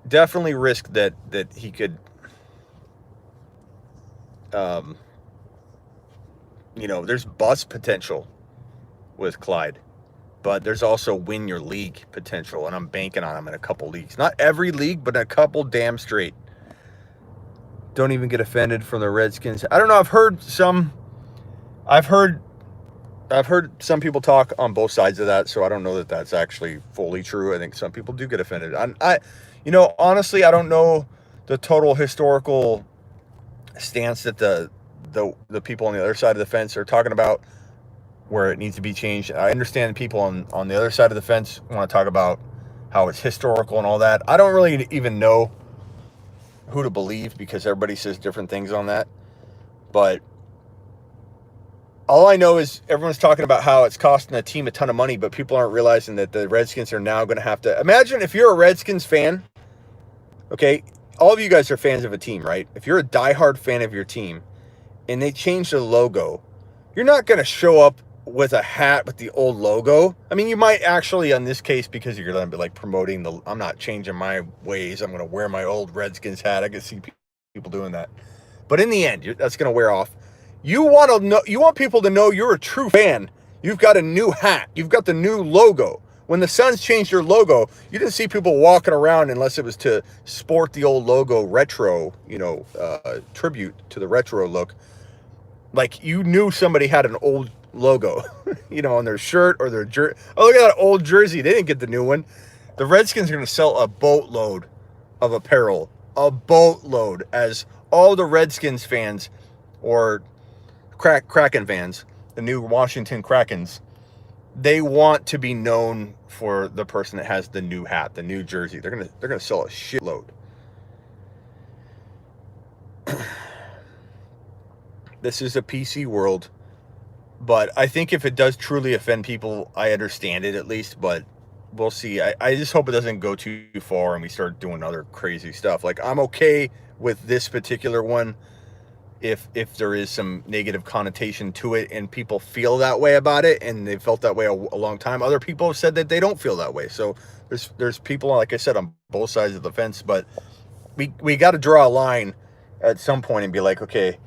Definitely risk that he could, there's bust potential with Clyde, but there's also win your league potential, and I'm banking on him in a couple leagues. Not every league, but a couple damn straight. Don't even get offended from the Redskins. I don't know. I've heard some people talk on both sides of that, so I don't know that that's actually fully true. I think some people do get offended. Honestly, I don't know the total historical stance that the people on the other side of the fence are talking about, where it needs to be changed. I understand people on the other side of the fence want to talk about how it's historical and all that. I don't really even know who to believe because everybody says different things on that. But all I know is everyone's talking about how it's costing a team a ton of money, but people aren't realizing that the Redskins are now going to have to... Imagine if you're a Redskins fan, okay, all of you guys are fans of a team, right? If you're a diehard fan of your team and they change the logo, you're not going to show up with a hat with the old logo. I mean, you might actually, in this case, because you're going to be like promoting I'm not changing my ways. I'm going to wear my old Redskins hat. I can see people doing that. But in the end, that's going to wear off. You want people to know you're a true fan. You've got a new hat. You've got the new logo. When the Suns changed their logo, you didn't see people walking around unless it was to sport the old logo retro, tribute to the retro look. Like, you knew somebody had an old logo, on their shirt or their jersey. Oh, look at that old jersey. They didn't get the new one. The Redskins are going to sell a boatload of apparel, a boatload, as all the Redskins fans or Kraken fans, the new Washington Krakens, they want to be known for the person that has the new hat, the new jersey. They're gonna sell a shitload. This is a PC world, but I think if it does truly offend people, I understand it at least, but we'll see. I just hope it doesn't go too far and we start doing other crazy stuff. Like, I'm okay with this particular one if there is some negative connotation to it and people feel that way about it, and they felt that way a long time. Other people have said that they don't feel that way. So there's people, like I said, on both sides of the fence, but we got to draw a line at some point and be like, okay,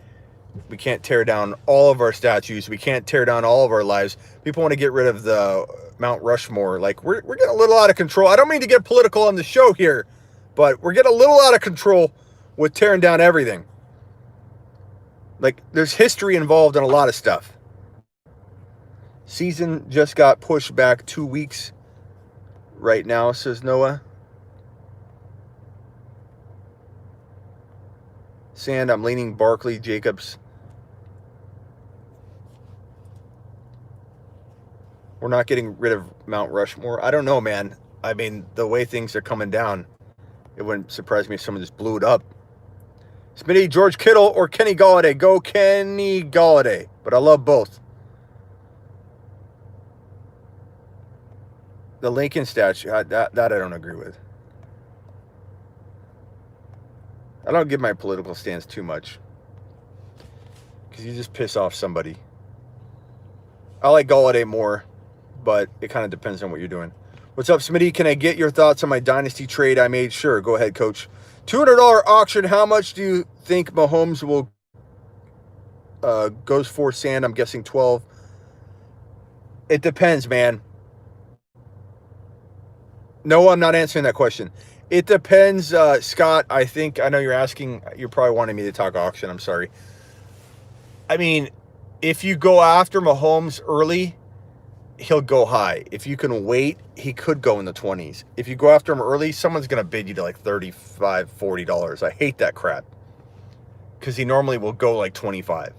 we can't tear down all of our statues. We can't tear down all of our lives. People want to get rid of the Mount Rushmore. Like, we're getting a little out of control. I don't mean to get political on the show here, but we're getting a little out of control with tearing down everything. Like, there's history involved in a lot of stuff. Season just got pushed back 2 weeks right now, says Noah. Sand, I'm leaning Barkley, Jacobs. We're not getting rid of Mount Rushmore. I don't know, man. I mean, the way things are coming down, it wouldn't surprise me if someone just blew it up. Smitty, George Kittle, or Kenny Golladay? Go Kenny Golladay, but I love both. The Lincoln statue, that I don't agree with. I don't give my political stance too much, because you just piss off somebody. I like Golladay more, but it kind of depends on what you're doing. What's up, Smitty? Can I get your thoughts on my dynasty trade I made? Sure, go ahead, coach. $200 auction. How much do you think Mahomes will goes for? Sand, I'm guessing 12. It depends, man. No, I'm not answering that question. It depends, Scott. I know you're asking. You're probably wanting me to talk auction. I'm sorry. I mean, if you go after Mahomes early, he'll go high. If you can wait, he could go in the 20s. If you go after him early, someone's going to bid you to like $35, $40. I hate that crap, because he normally will go like 25.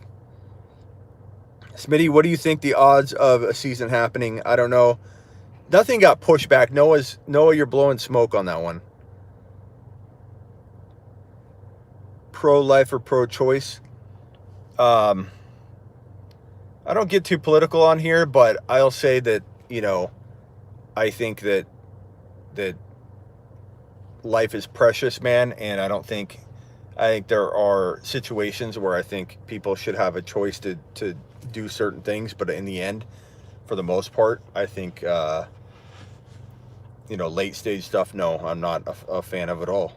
Smitty, what do you think the odds of a season happening? I don't know. Nothing got pushed back. Noah, you're blowing smoke on that one. Pro-life or pro-choice? I don't get too political on here, but I'll say that, I think that life is precious, man, and I think there are situations where I think people should have a choice to do certain things, but in the end, for the most part, I think, late stage stuff, no, I'm not a fan of it all.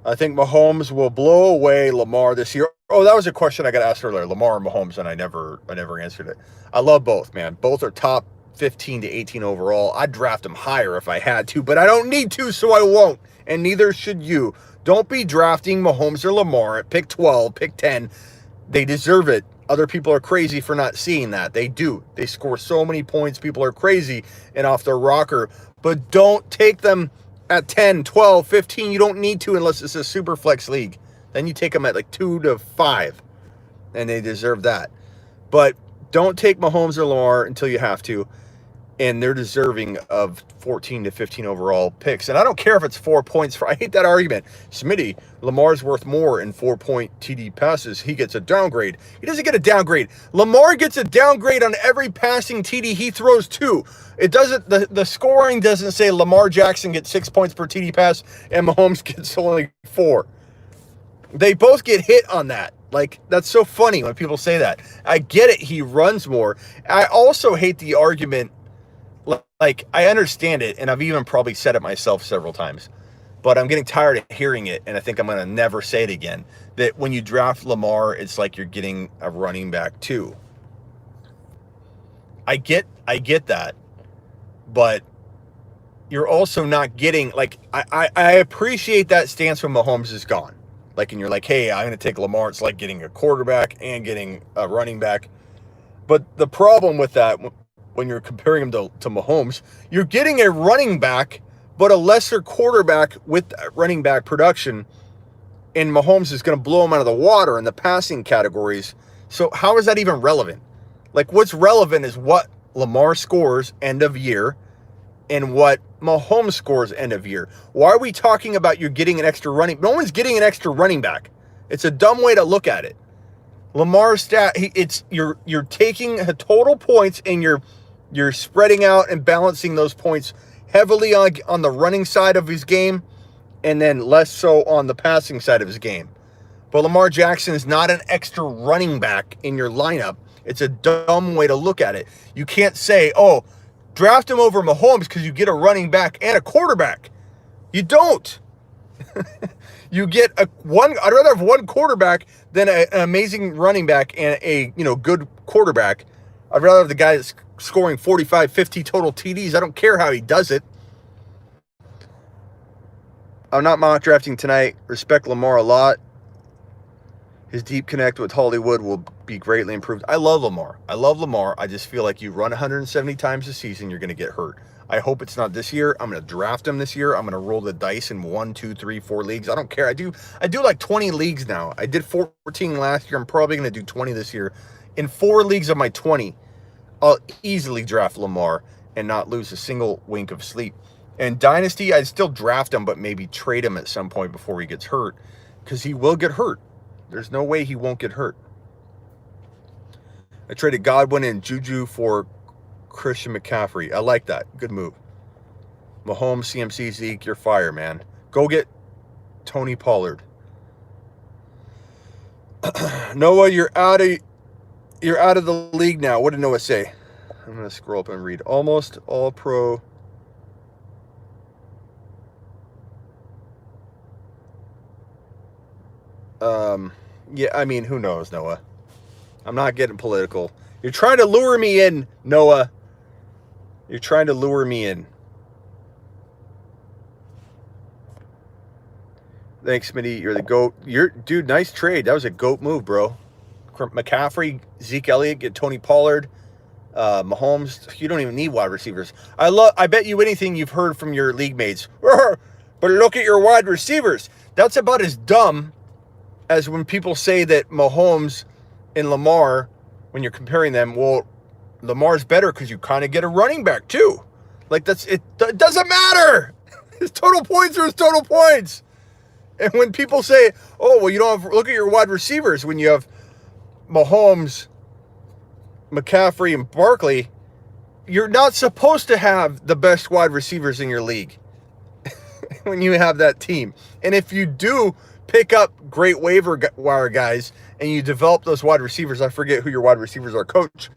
I think Mahomes will blow away Lamar this year. Oh, that was a question I got asked earlier, Lamar and Mahomes, and I never answered it. I love both, man. Both are top 15 to 18 overall. I'd draft them higher if I had to, but I don't need to, so I won't, and neither should you. Don't be drafting Mahomes or Lamar at pick 12, pick 10. They deserve it. Other people are crazy for not seeing that. They do. They score so many points. People are crazy and off their rocker, but don't take them at 10, 12, 15. You don't need to unless it's a super flex league. Then you take them at like 2 to 5, and they deserve that. But don't take Mahomes or Lamar until you have to, and they're deserving of 14 to 15 overall picks. And I don't care if it's 4 points. I hate that argument. Smitty, Lamar's worth more in 4-point TD passes. He gets a downgrade. He doesn't get a downgrade. Lamar gets a downgrade on every passing TD he throws too. It doesn't, the scoring doesn't say Lamar Jackson gets 6 points per TD pass and Mahomes gets only 4. They both get hit on that. Like, that's so funny when people say that. I get it. He runs more. I also hate the argument. Like, I understand it, and I've even probably said it myself several times, but I'm getting tired of hearing it, and I think I'm going to never say it again, that when you draft Lamar, it's like you're getting a running back too. I get that, but you're also not getting, like, I appreciate that stance when Mahomes is gone. Like, and you're like, hey, I'm going to take Lamar. It's like getting a quarterback and getting a running back. But the problem with that, when you're comparing him to Mahomes, you're getting a running back, but a lesser quarterback with running back production. And Mahomes is going to blow him out of the water in the passing categories. So how is that even relevant? Like, what's relevant is what Lamar scores end of year and what Mahomes scores end of year. Why are we talking about you're getting an extra running? No one's getting an extra running back. It's a dumb way to look at it. Lamar's stat, you're taking total points and you're spreading out and balancing those points heavily on the running side of his game, and then less so on the passing side of his game. But Lamar Jackson is not an extra running back in your lineup. It's a dumb way to look at it. You can't say, oh, draft him over Mahomes because you get a running back and a quarterback. You don't. You get I'd rather have one quarterback than an amazing running back and a good quarterback. I'd rather have the guy that's scoring 45, 50 total TDs. I don't care how he does it. I'm not mock drafting tonight. Respect Lamar a lot. His deep connect with Hollywood will be greatly improved. I love Lamar. I just feel like you run 170 times a season, you're going to get hurt. I hope it's not this year. I'm going to draft him this year. I'm going to roll the dice in 1, 2, 3, 4 leagues. I don't care. I do like 20 leagues now. I did 14 last year. I'm probably going to do 20 this year. In 4 leagues of my 20, I'll easily draft Lamar and not lose a single wink of sleep. And Dynasty, I'd still draft him, but maybe trade him at some point before he gets hurt, because he will get hurt. There's no way he won't get hurt. I traded Godwin and Juju for Christian McCaffrey. I like that. Good move. Mahomes, CMC, Zeke, you're fire, man. Go get Tony Pollard. Noah, you're out of the league now. What did Noah say? I'm going to scroll up and read. Almost all pro. Yeah, I mean, who knows, Noah? I'm not getting political. You're trying to lure me in, Noah. You're trying to lure me in. Thanks, Smitty. You're the GOAT. Dude, nice trade. That was a GOAT move, bro. McCaffrey, Zeke Elliott, get Tony Pollard, Mahomes. You don't even need wide receivers. I bet you anything you've heard from your league mates. But look at your wide receivers. That's about as dumb as when people say that Mahomes and Lamar, when you're comparing them, well, Lamar's better because you kind of get a running back too. Like, it doesn't matter. His total points are his total points. And when people say, oh, well, you don't have, look at your wide receivers when you have Mahomes, McCaffrey, and Barkley, you're not supposed to have the best wide receivers in your league when you have that team. And if you do pick up great waiver wire guys and you develop those wide receivers, I forget who your wide receivers are, coach,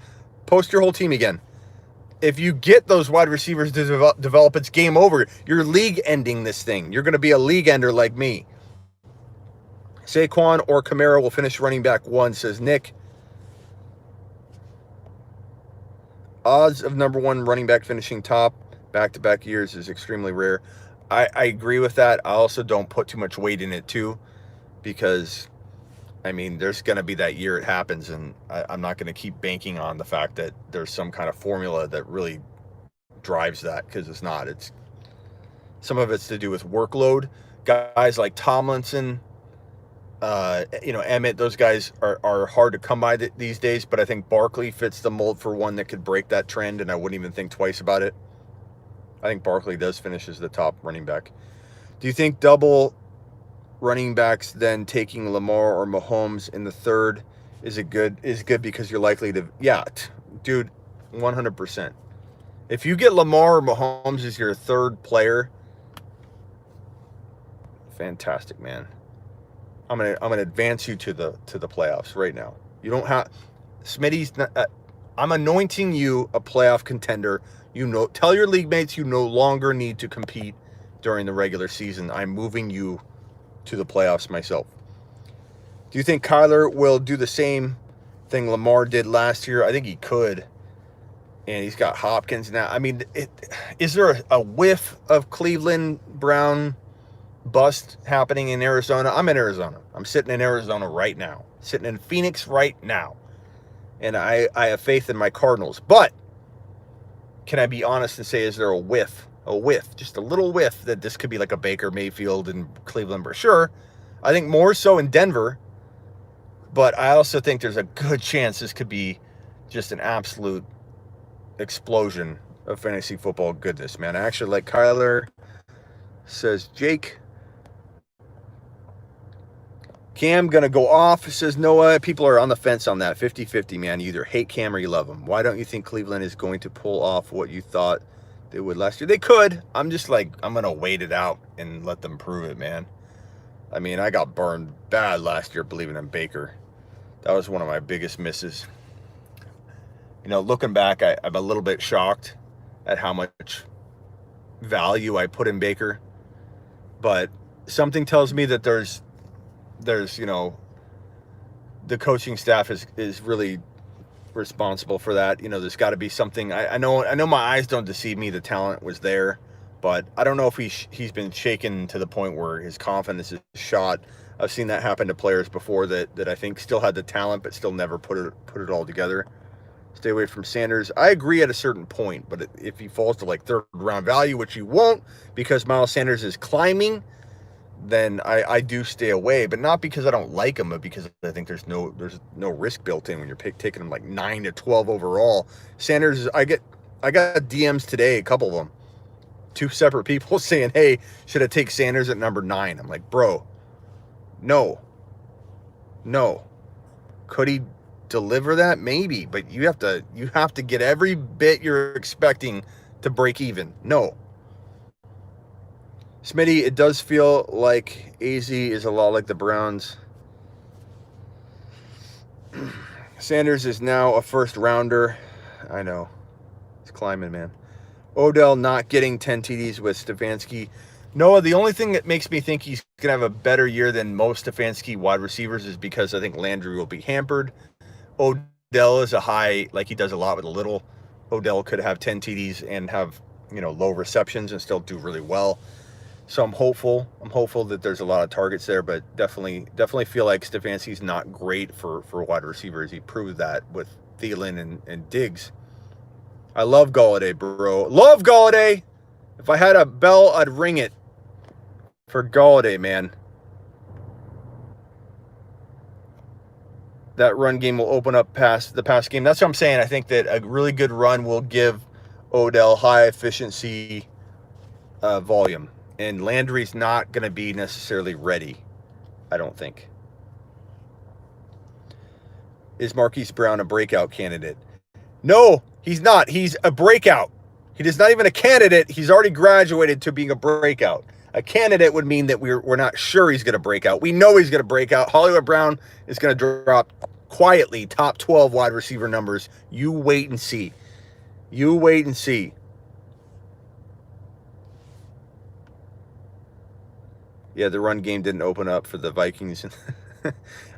post your whole team again. If you get those wide receivers to develop, it's game over. You're league ending this thing. You're going to be a league ender like me. Saquon or Kamara will finish running back 1, says Nick. Odds of number 1 running back finishing top back-to-back years is extremely rare. I agree with that. I also don't put too much weight in it too, because, I mean, there's going to be that year it happens, and I'm not going to keep banking on the fact that there's some kind of formula that really drives that, because it's not. It's some of it's to do with workload. Guys like Tomlinson, Emmett, those guys are hard to come by these days, but I think Barkley fits the mold for one that could break that trend, and I wouldn't even think twice about it. I think Barkley does finish as the top running back. Do you think double running backs then taking Lamar or Mahomes in the third is good because you're likely to, dude, 100%. If you get Lamar or Mahomes as your third player, fantastic, man. I'm gonna advance you to the playoffs right now. You don't have Smitty's not, I'm anointing you a playoff contender. Tell your league mates you no longer need to compete during the regular season. I'm moving you to the playoffs myself. Do you think Kyler will do the same thing Lamar did last year? I think he could. And he's got Hopkins now. I mean, is there a whiff of Cleveland Brown bust happening in Arizona? I'm in Arizona. I'm sitting in Arizona right now. Sitting in Phoenix right now. And I have faith in my Cardinals. But can I be honest and say, is there a whiff, just a little whiff that this could be like a Baker Mayfield and Cleveland? Sure. I think more so in Denver. But I also think there's a good chance this could be just an absolute explosion of fantasy football goodness, man. I actually like Kyler, says Jake. Cam gonna go off, says Noah. People are on the fence on that. 50-50, man. You either hate Cam or you love him. Why don't you think Cleveland is going to pull off what you thought they would last year? They could. I'm just like, I'm gonna wait it out and let them prove it, man. I mean, I got burned bad last year believing in Baker. That was one of my biggest misses. You know, looking back, I'm a little bit shocked at how much value I put in Baker. But something tells me that there's you know, the coaching staff is really responsible for that. You know, there's got to be something. I know my eyes don't deceive me. The talent was there, but I don't know if he's been shaken to the point where his confidence is shot. I've seen that happen to players before that I think still had the talent but still never put it all together. Stay away from Sanders. I agree at a certain point, but if he falls to like third round value, which he won't because Miles Sanders is climbing, then I do stay away. But not because I don't like him, but because I think there's no risk built in when you're taking him like 9 to 12 overall. Sanders, I got DMs today, a couple of them, 2 separate people saying, "Hey, should I take Sanders at number 9?" I'm like, bro, no. Could he deliver that? Maybe, but you have to get every bit you're expecting to break even. No. Smitty, it does feel like AZ is a lot like the Browns. Sanders is now a first rounder. I know. It's climbing, man. Odell not getting 10 TDs with Stefanski. Noah, the only thing that makes me think he's going to have a better year than most Stefanski wide receivers is because I think Landry will be hampered. Odell is a high, like he does a lot with a little. Odell could have 10 TDs and have, you know, low receptions and still do really well. So I'm hopeful. That there's a lot of targets there, but definitely feel like Stefanski's not great for wide receivers. He proved that with Thielen and Diggs. I love Golladay, bro. Love Golladay. If I had a bell, I'd ring it for Golladay, man. That run game will open up past the pass game. That's what I'm saying. I think that a really good run will give Odell high efficiency volume. And Landry's not going to be necessarily ready, I don't think. Is Marquise Brown a breakout candidate? No, he's not. He's a breakout. He is not even a candidate. He's already graduated to being a breakout. A candidate would mean that we're not sure he's going to break out. We know he's going to break out. Hollywood Brown is going to drop quietly top 12 wide receiver numbers. You wait and see. Yeah, the run game didn't open up for the Vikings.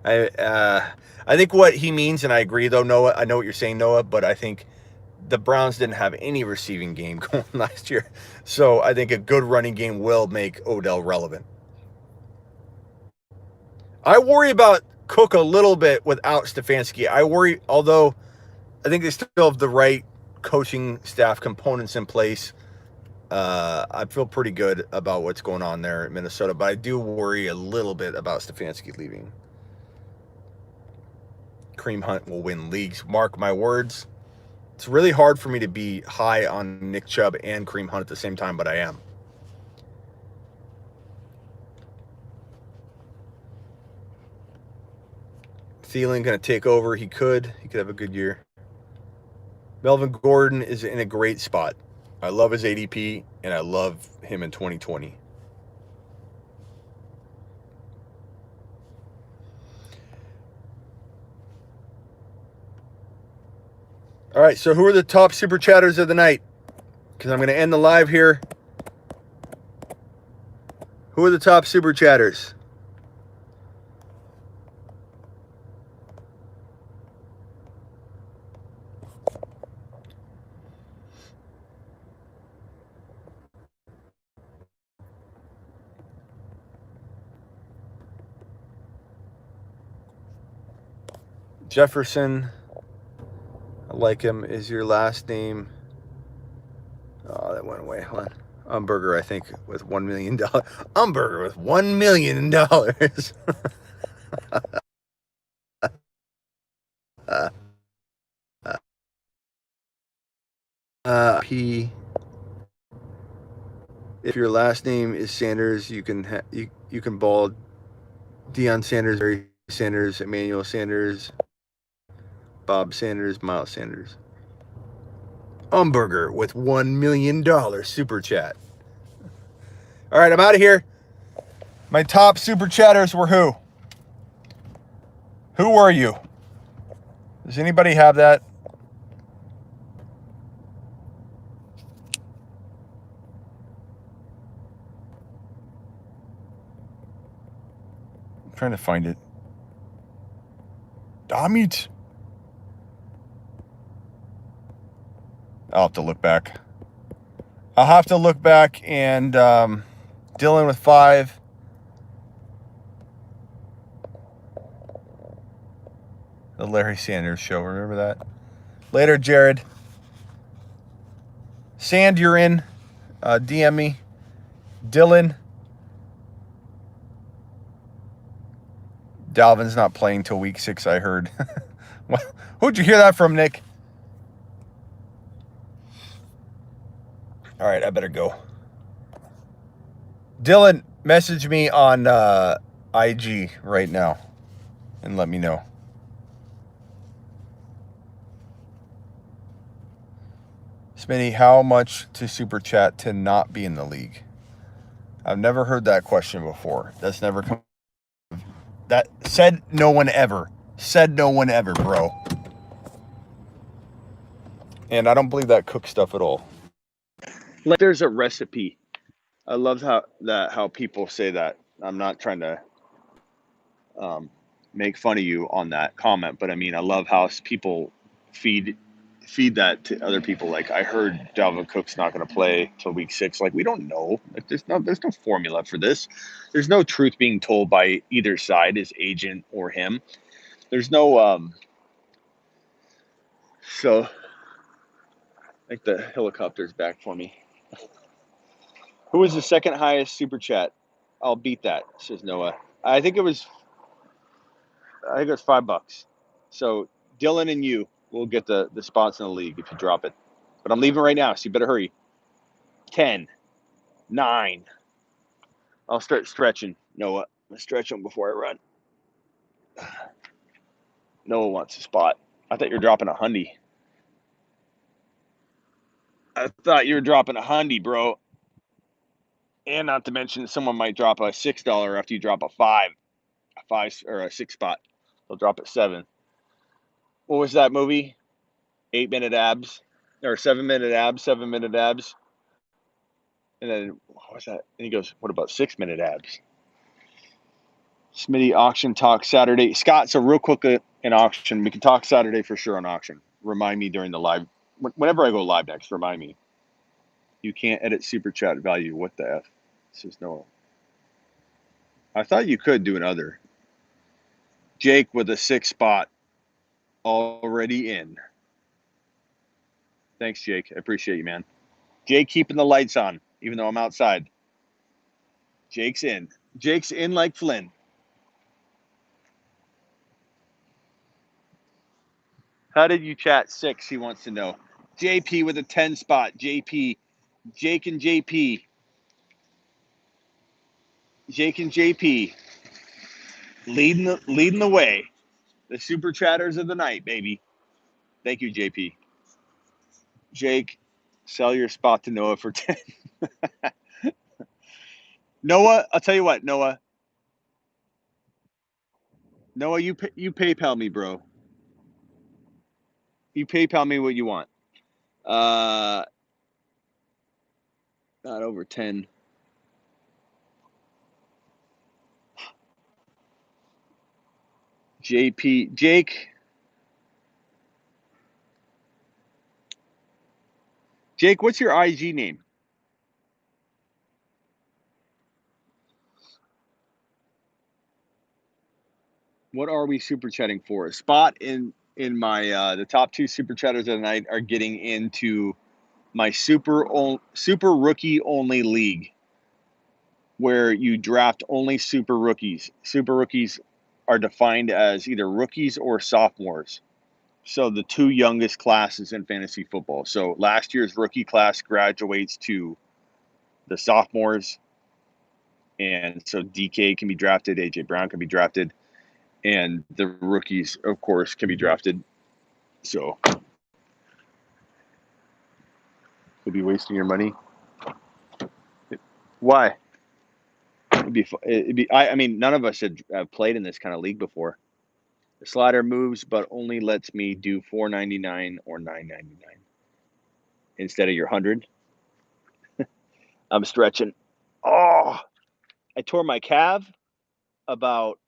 I think what he means, and I agree though, Noah, I know what you're saying, Noah, but I think the Browns didn't have any receiving game going last year. So I think a good running game will make Odell relevant. I worry about Cook a little bit without Stefanski. I worry, although I think they still have the right coaching staff components in place. I feel pretty good about what's going on there in Minnesota, but I do worry a little bit about Stefanski leaving. Kareem Hunt will win leagues. Mark my words. It's really hard for me to be high on Nick Chubb and Kareem Hunt at the same time, but I am. Thielen going to take over. He could have a good year. Melvin Gordon is in a great spot. I love his ADP, and I love him in 2020. All right, so who are the top super chatters of the night? Because I'm going to end the live here. Who are the top super chatters? Jefferson, I like him. Is your last name? Oh, that went away. Hold on. Umberger, I think, with $1 million. Umberger with $1 million. P. If your last name is Sanders, you can you can ball Deion Sanders, Barry Sanders, Emmanuel Sanders, Bob Sanders, Miles Sanders. Umberger with $1 million super chat. All right, I'm out of here. My top super chatters were who? Who were you? Does anybody have that? I'm trying to find it. Damit. I'll have to look back. And Dylan with 5. The Larry Sanders Show. Remember that? Later, Jared. Sand, you're in. DM me. Dylan. Dalvin's not playing till week 6, I heard. Who'd you hear that from, Nick? All right, I better go. Dylan, message me on IG right now and let me know. Smitty, how much to super chat to not be in the league? I've never heard that question before. That's never come. That said no one ever. Said no one ever, bro. And I don't believe that cook stuff at all. Like there's a recipe. I love how people say that. I'm not trying to make fun of you on that comment, but I mean I love how people feed that to other people. Like I heard Dalvin Cook's not going to play till week 6. Like we don't know. Like, there's no formula for this. There's no truth being told by either side, his agent or him. There's no so I think the helicopter's back for me. Who was the second highest super chat? I'll beat that, says Noah. I think it was $5. So Dylan and you will get the spots in the league if you drop it. But I'm leaving right now, so you better hurry. 10, 9. I'll start stretching, Noah. I'm going to stretch them before I run. Noah wants a spot. I thought you were dropping a hundy. I thought you were dropping a hundy, bro. And not to mention, someone might drop a $6 after you drop a 5 or a 6 spot. They'll drop at 7. What was that movie? 8-minute abs or 7-minute abs, 7-minute abs. And then what was that? And he goes, what about 6-minute abs? Smitty auction talk Saturday. Scott, so real quick in auction, we can talk Saturday for sure on auction. Remind me during the live. Whenever I go live next, remind me. You can't edit super chat value. What the F? Says no. I thought you could do another. Jake with a 6 spot already in. Thanks, Jake. I appreciate you, man. Jake keeping the lights on, even though I'm outside. Jake's in. Jake's in like Flynn. How did you chat 6? He wants to know. JP with a 10 spot. JP. Jake and JP. Jake and JP. Leading the way. The super chatters of the night, baby. Thank you, JP. Jake, sell your spot to Noah for 10. Noah, I'll tell you what, Noah. Noah, you PayPal me, bro. You PayPal me what you want. Not over 10. JP, Jake, what's your IG name? What are we super chatting for? A spot in my the top 2 super chatters of the night are getting into my super rookie only league, where you draft only super rookies. Super rookies are defined as either rookies or sophomores. So the 2 youngest classes in fantasy football. So last year's rookie class graduates to the sophomores, and so DK can be drafted, AJ Brown can be drafted, and the rookies, of course, can be drafted. So you'll be wasting your money. Why? It'd be. I mean, none of us have played in this kind of league before. The slider moves, but only lets me do $4.99 or $9.99 instead of your 100. I'm stretching. Oh, I tore my calf about.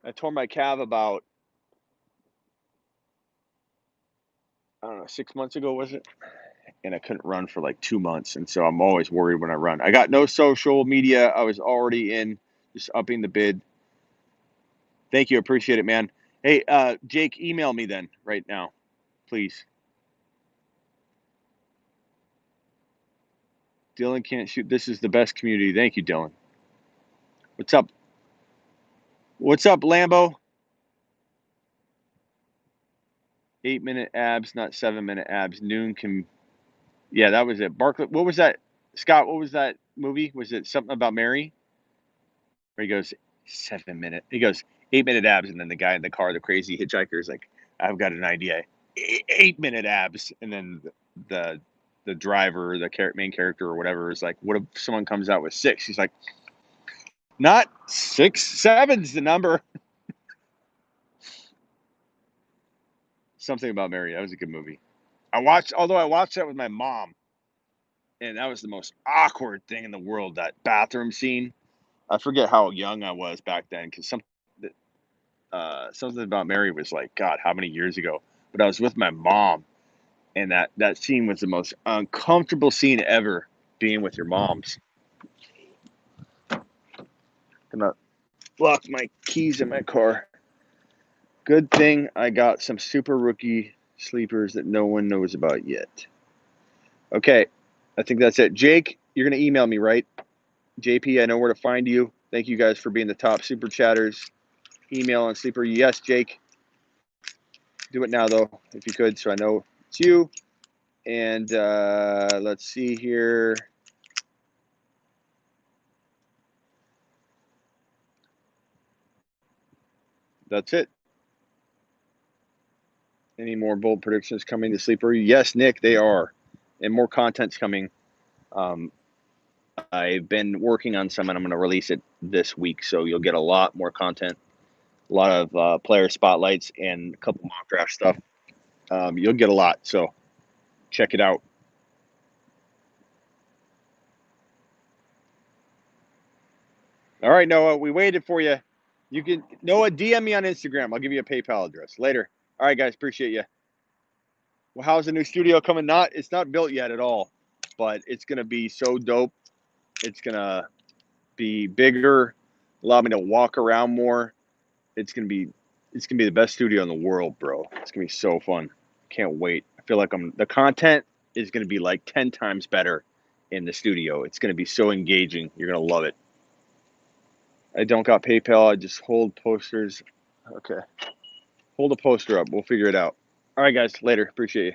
I don't know, 6 months ago, was it? And I couldn't run for like 2 months, and so I'm always worried when I run. I got no social media. I was already in, just upping the bid. Thank you, appreciate it, man. Hey, Jake, email me then right now, please. Dylan can't shoot. This is the best community. Thank you, Dylan. What's up? What's up, Lambo? 8-minute abs, not 7-minute abs. Noon can. Yeah, that was it. Barkley. What was that? Scott, what was that movie? Was it something about Mary? Where he goes, 7-minute. He goes, 8-minute abs. And then the guy in the car, the crazy hitchhiker, is like, I've got an idea. 8-minute abs. And then the driver, the main character or whatever, is like, what if someone comes out with 6? He's like, not 6, 7's the number. Something about Mary. That was a good movie. I watched that with my mom, and that was the most awkward thing in the world, that bathroom scene. I forget how young I was back then, because something about Mary was like, God, how many years ago? But I was with my mom, and that scene was the most uncomfortable scene ever, being with your moms. Gonna lock my keys in my car. Good thing I got some super rookie sleepers that no one knows about yet. Okay, I think that's it. Jake, you're going to email me, right? JP, I know where to find you. Thank you guys for being the top super chatters. Email on sleeper. Yes, Jake. Do it now, though, if you could, so I know it's you. And let's see here. That's it. Any more bold predictions coming to sleeper? Yes, Nick, they are. And more content's coming. I've been working on some, and I'm going to release it this week, so you'll get a lot more content, a lot of player spotlights, and a couple mock draft stuff. You'll get a lot, so check it out. All right, Noah, we waited for you. You can, Noah, DM me on Instagram. I'll give you a PayPal address later. All right, guys, appreciate you. Well, how's the new studio coming? It's not built yet at all, but it's going to be so dope. It's going to be bigger, allow me to walk around more. It's gonna be the best studio in the world, bro. It's gonna be so fun. Can't wait. I feel like the content is gonna be like 10 times better in the studio. It's gonna be so engaging. You're gonna love it. I don't got PayPal. I just hold posters. Okay. Hold a poster up. We'll figure it out. All right, guys. Later. Appreciate you.